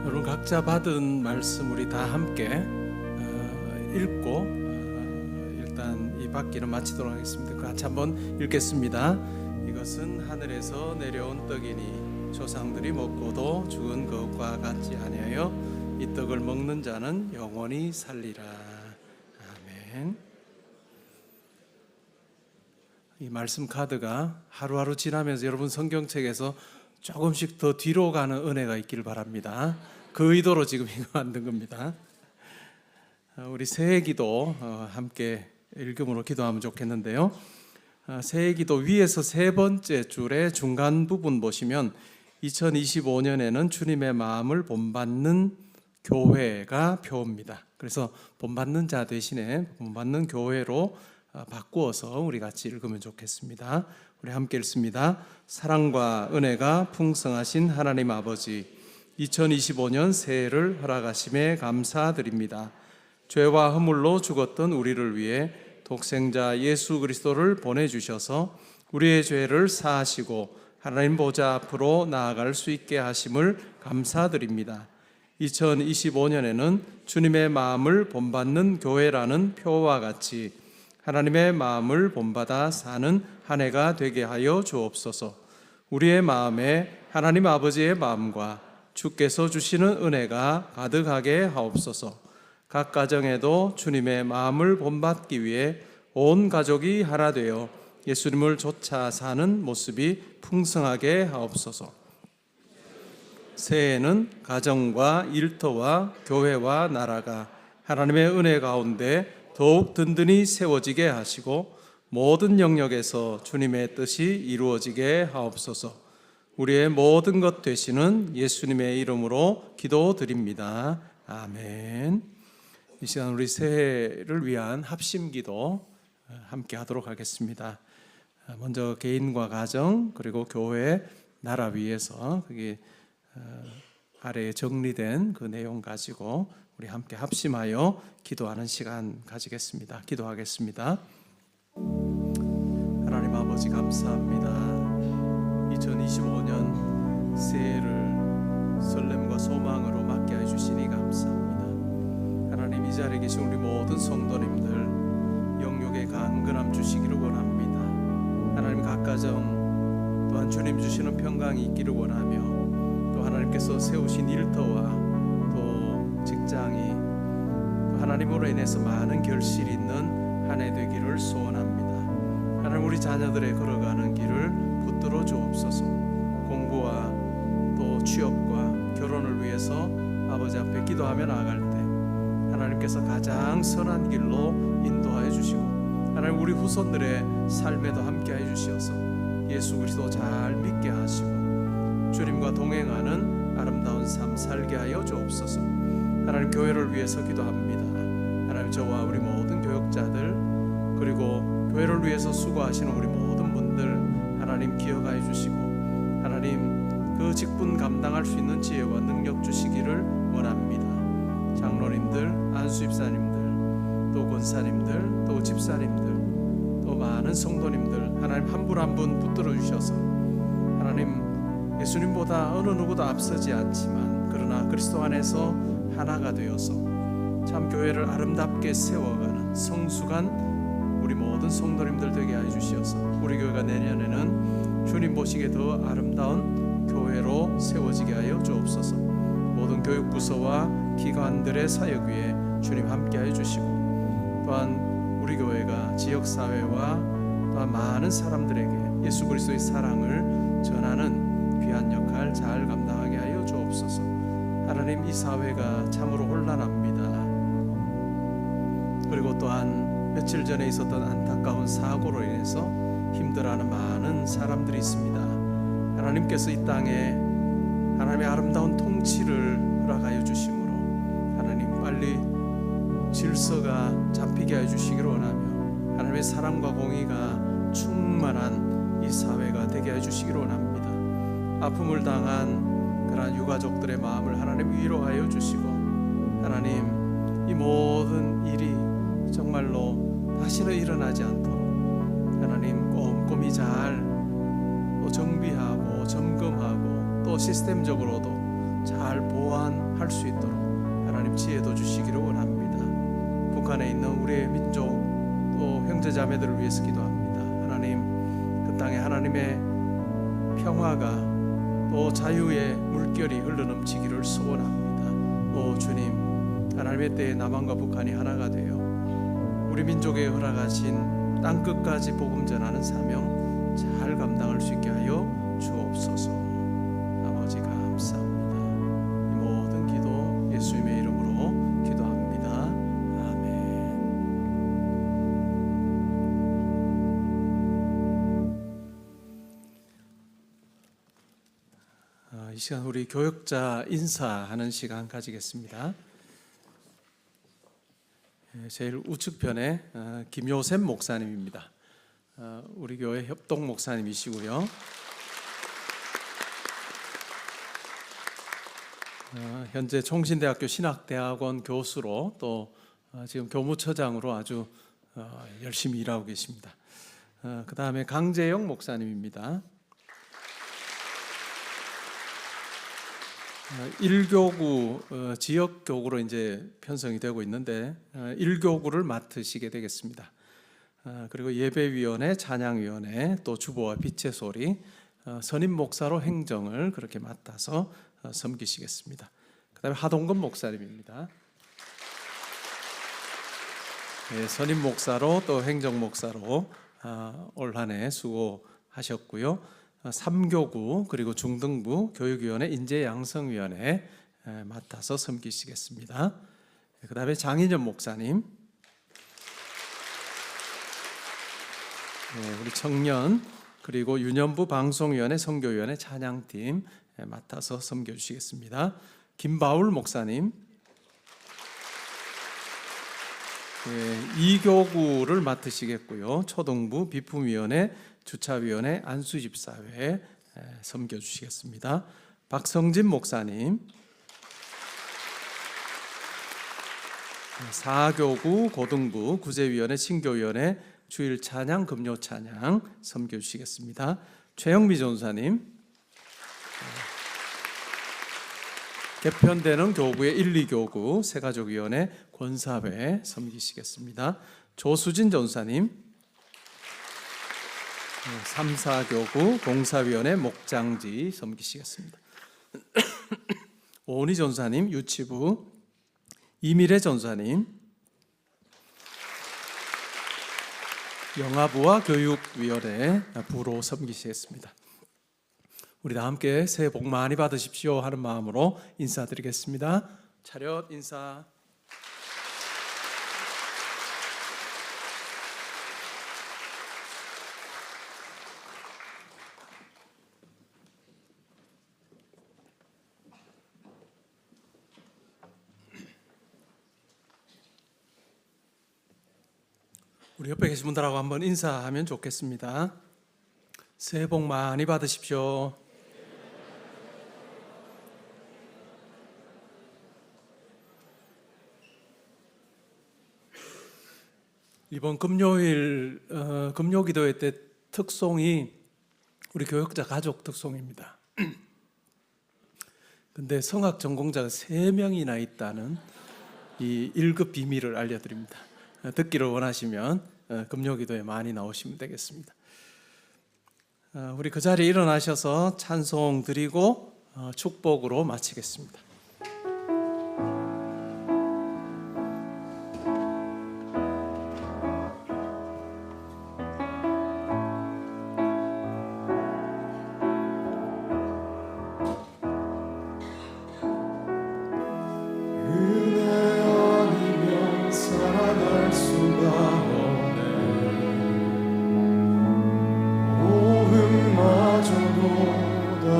여러분 각자 받은 말씀 우리 다 함께 읽고 일단 이 받기는 마치도록 하겠습니다. 같이 한번 읽겠습니다. 이것은 하늘에서 내려온 떡이니 조상들이 먹고도 죽은 것과 같지 아니하여 이 떡을 먹는 자는 영원히 살리라. 아멘. 이 말씀 카드가 하루하루 지나면서 여러분 성경책에서 조금씩 더 뒤로 가는 은혜가 있기를 바랍니다. 그 의도로 지금 이거 만든 겁니다. 우리 새해 기도 함께 읽음으로 기도하면 좋겠는데요. 새해 기도 위에서 세 번째 줄의 중간 부분 보시면 2025년에는 주님의 마음을 본받는 교회가 표입니다. 그래서 본받는 자 대신에 본받는 교회로 바꾸어서 우리 같이 읽으면 좋겠습니다. 우리 함께 읽습니다. 사랑과 은혜가 풍성하신 하나님 아버지, 2025년 새해를 허락하심에 감사드립니다. 죄와 허물로 죽었던 우리를 위해 독생자 예수 그리스도를 보내주셔서 우리의 죄를 사하시고 하나님 보좌 앞으로 나아갈 수 있게 하심을 감사드립니다. 2025년에는 주님의 마음을 본받는 교회라는 표와 같이 하나님의 마음을 본받아 사는 한 해가 되게 하여 주옵소서. 우리의 마음에 하나님 아버지의 마음과 주께서 주시는 은혜가 가득하게 하옵소서. 각 가정에도 주님의 마음을 본받기 위해 온 가족이 하나 되어 예수님을 쫓아 사는 모습이 풍성하게 하옵소서. 새해에는 가정과 일터와 교회와 나라가 하나님의 은혜 가운데 더욱 든든히 세워지게 하시고 모든 영역에서 주님의 뜻이 이루어지게 하옵소서. 우리의 모든 것 되시는 예수님의 이름으로 기도드립니다. 아멘. 이 시간 우리 새해를 위한 합심기도 함께 하도록 하겠습니다. 먼저 개인과 가정 그리고 교회, 나라 위에서 그게 아래에 정리된 그 내용 가지고 우리 함께 합심하여 기도하는 시간 가지겠습니다. 기도하겠습니다. 하나님 아버지 감사합니다. 2025년 새해를 설렘과 소망으로 맞게 해주시니 감사합니다. 하나님, 이 자리에 계신 우리 모든 성도님들 영육의 강건함 주시기를 원합니다. 하나님, 각 가정 또한 주님 주시는 평강이 있기를 원하며 또 하나님께서 세우신 일터와 또 직장이 또 하나님으로 인해서 많은 결실이 있는 한 해 되기를 소원합니다. 하나님, 우리 자녀들의 걸어가는 길을 붙들어 주옵소서. 공부와 또 취업과 결혼을 위해서 아버지 앞에 기도하며 나아갈 때 하나님께서 가장 선한 길로 인도하여 주시고 하나님 우리 후손들의 삶에도 함께하여 주시어서 예수 그리스도 잘 믿게 하시고 주님과 동행하는 아름다운 삶 살게 하여 주옵소서. 하나님 교회를 위해서 기도합니다. 하나님 저와 우리 모든 교역자들 그리고 교회를 위해서 수고하시는 우리 모든 분들 하나님 기억하여 주시고 하나님 그 직분 감당할 수 있는 지혜와 능력 주시기를 원합니다. 장로님들, 안수집사님들, 또 권사님들, 또 집사님들, 또 많은 성도님들 하나님 한 분 한 분 붙들어 주셔서 하나님 예수님보다 어느 누구도 앞서지 않지만 그러나 그리스도 안에서 하나가 되어서 참 교회를 아름답게 세워가는 성숙한 우리 모든 성도님들 되게 하여 주시어서 우리 교회가 내년에는 주님 보시기에 더 아름다운 교회로 세워지게 하여 주옵소서. 모든 교육부서와 기관들의 사역 위에 주님 함께 하여 주시고 또한 우리 교회가 지역사회와 또한 많은 사람들에게 예수 그리스도의 사랑을 전하는 귀한 역할 잘 감당하게 하여 주옵소서. 하나님 이 사회가 참으로 혼란합니다. 그리고 또한 며칠 전에 있었던 안타까운 사고로 인해서 힘들어하는 많은 사람들이 있습니다. 하나님께서 이 땅에 하나님의 아름다운 통치를 허락하여 주심으로 하나님 빨리 질서가 잡히게 하여 주시기를 원하며 하나님의 사랑과 공의가 충만한 이 사회가 되게 해 주시기를 원합니다. 아픔을 당한 그러한 유가족들의 마음을 하나님 위로하여 주시고 하나님 이 모든 일이 정말로 다시는 일어나지 않도록 하나님 꼼꼼히 잘 또 정비하고 점검하고 또 시스템적으로도 잘 보완할 수 있도록 하나님 지혜도 주시기를 원합니다. 북한에 있는 우리의 민족 또 형제자매들을 위해서 기도합니다. 하나님 그 땅에 하나님의 평화가 또 자유의 물결이 흘러넘치기를 소원합니다. 오 주님 하나님의 때에 남한과 북한이 하나가 되어 우리 민족에 허락하신 땅끝까지 복음 전하는 사명 잘 감당할 수 있게 하여 주옵소서. 아버지 감사합니다. 이 모든 기도 예수님의 이름으로 기도합니다. 아멘. 이 시간 우리 교역자 인사하는 시간 가지겠습니다. 제일 우측편에 김요셉 목사님입니다. 우리 교회 협동 목사님이시고요. 현재 총신대학교 신학대학원 교수로 또 지금 교무처장으로 아주 열심히 일하고 계십니다. 그 다음에 강재영 목사님입니다. 1교구 지역교구로 이제 편성이 되고 있는데 1교구를 맡으시게 되겠습니다. 그리고 예배위원회, 찬양위원회, 또 주보와 빛의 소리, 선임 목사로 행정을 그렇게 맡아서 섬기시겠습니다. 그 다음에 하동근 목사님입니다. 네, 선임 목사로 또 행정 목사로 올 한 해 수고하셨고요. 3교구 그리고 중등부 교육위원회, 인재양성위원회 맡아서 섬기시겠습니다. 그 다음에 장인현 목사님, 우리 청년 그리고 유년부 방송위원회, 선교위원회, 찬양팀 맡아서 섬겨주시겠습니다. 김바울 목사님, 2교구를 맡으시겠고요. 초등부, 비품위원회, 주차위원회, 안수집사회 섬겨주시겠습니다. 박성진 목사님, 4교구, 고등부, 구제위원회, 신교위원회, 주일 찬양, 금요 찬양 섬겨주시겠습니다. 최영미 전사님, 개편되는 교구의 1, 2교구, 새가족위원회, 권사회 섬기시겠습니다. 조수진 전사님, 3, 4교구, 공사위원회, 목장지 섬기시겠습니다. 오은희 전사님, 유치부, 이미래 전사님, 영아부와 교육위원회 부로 섬기시겠습니다. 우리 다 함께 새해 복 많이 받으십시오 하는 마음으로 인사드리겠습니다. 차렷 인사. 우리 옆에 계신 분들하고 한번 인사하면 좋겠습니다. 새해 복 많이 받으십시오. 이번 금요일 금요기도회 때 특송이 우리 교역자 가족 특송입니다. 근데 성악 전공자가 3명이나 있다는 이 1급 비밀을 알려드립니다. 듣기를 원하시면 금요기도에 많이 나오시면 되겠습니다. 우리 그 자리에 일어나셔서 찬송 드리고 축복으로 마치겠습니다.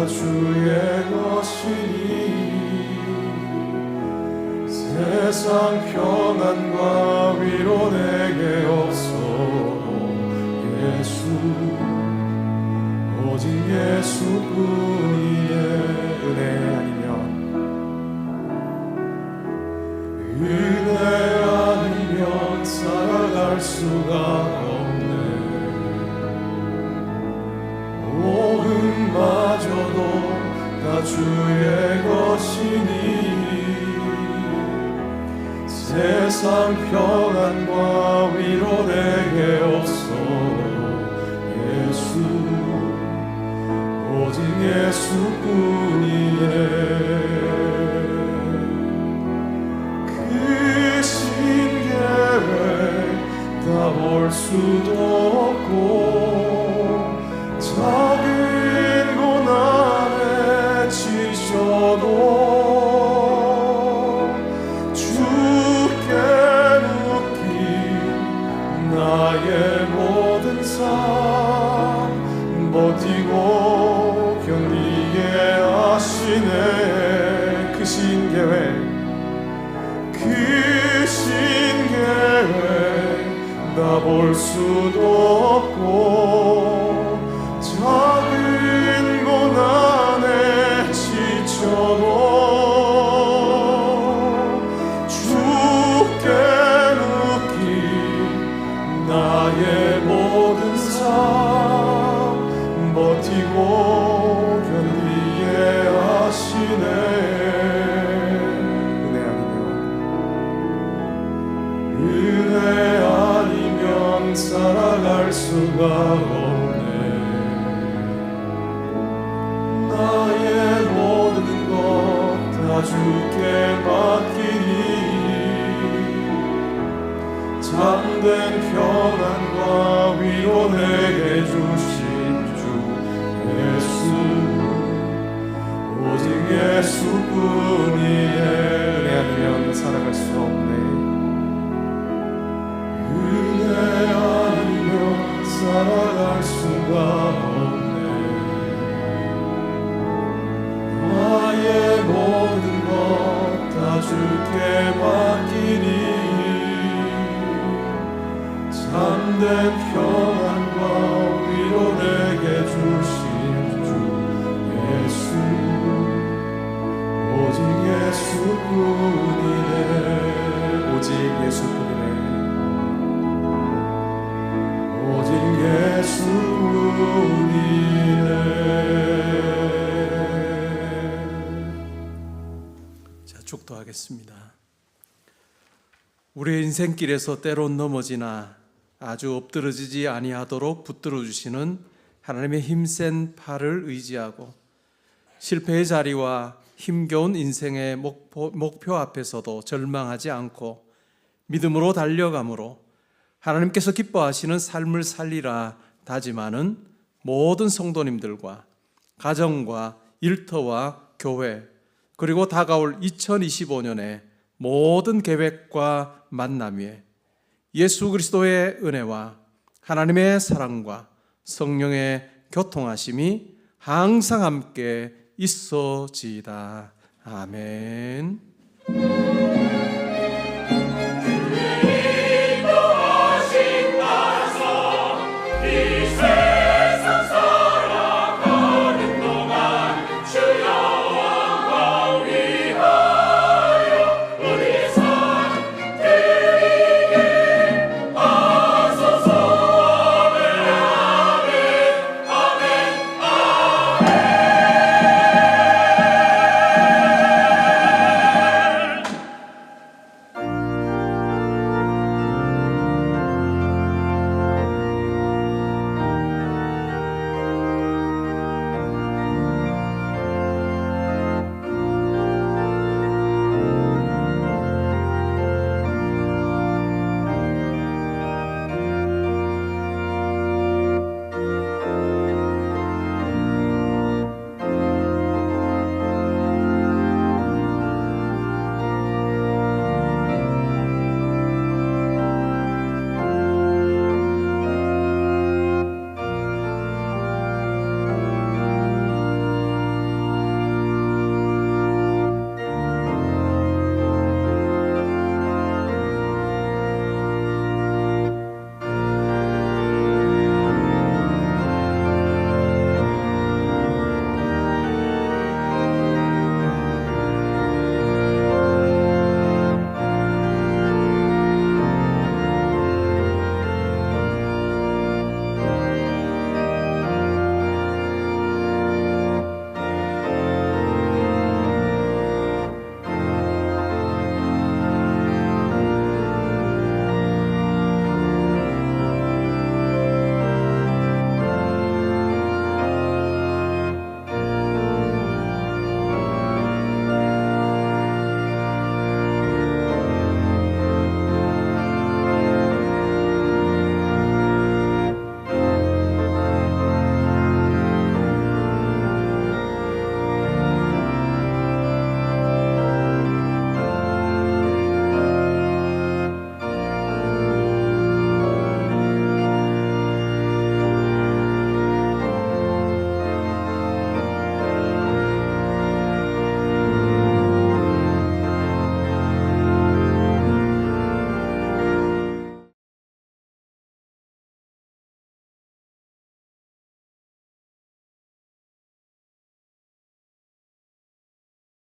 주의 것이니 세상 평안과 위로 내게 없어도 예수 오직 예수뿐이네. 은혜 아니면 살아갈 수가 없네. 모험마저도 다 주의 것이니 세상 평안과 위로 내게 없어도 예수 오직 예수뿐이네. 그 신계획 다 볼 수도 없고 작은 고난에 지쳐도 주께 묶인 나의 모든 삶 버티고 견디게 하시네. 그 신계획 다 볼 수도 없고 작은 고난에 지쳐도 주께 묶인 나의 모든 삶 버티고 견디게 하시네. 은혜 아니면 살아갈 수가 없네. 나의 모든 것 다 주께 맡기니 참된 평안과 위로 내게 주신 주 예수 오직 예수뿐이네. 은혜 아니면 살아갈 수 없네. 은혜 아니면 살아갈 수가 없네. 나의 모든 것 다 주께 맡기니 참된 평안과 위로 내게 주신 주 예수 오직 예수뿐이네. 오직 예수뿐이네. 오직 예수뿐이네. 자, 축도하겠습니다. 우리의 인생길에서 때론 넘어지나 아주 엎드러지지 아니하도록 붙들어 주시는 하나님의 힘센 팔을 의지하고 실패의 자리와 힘겨운 인생의 목표 앞에서도 절망하지 않고 믿음으로 달려감으로 하나님께서 기뻐하시는 삶을 살리라 다짐하는 모든 성도님들과 가정과 일터와 교회 그리고 다가올 2025년의 모든 계획과 만남 위에 예수 그리스도의 은혜와 하나님의 사랑과 성령의 교통하심이 항상 함께 있어지이다. 아멘.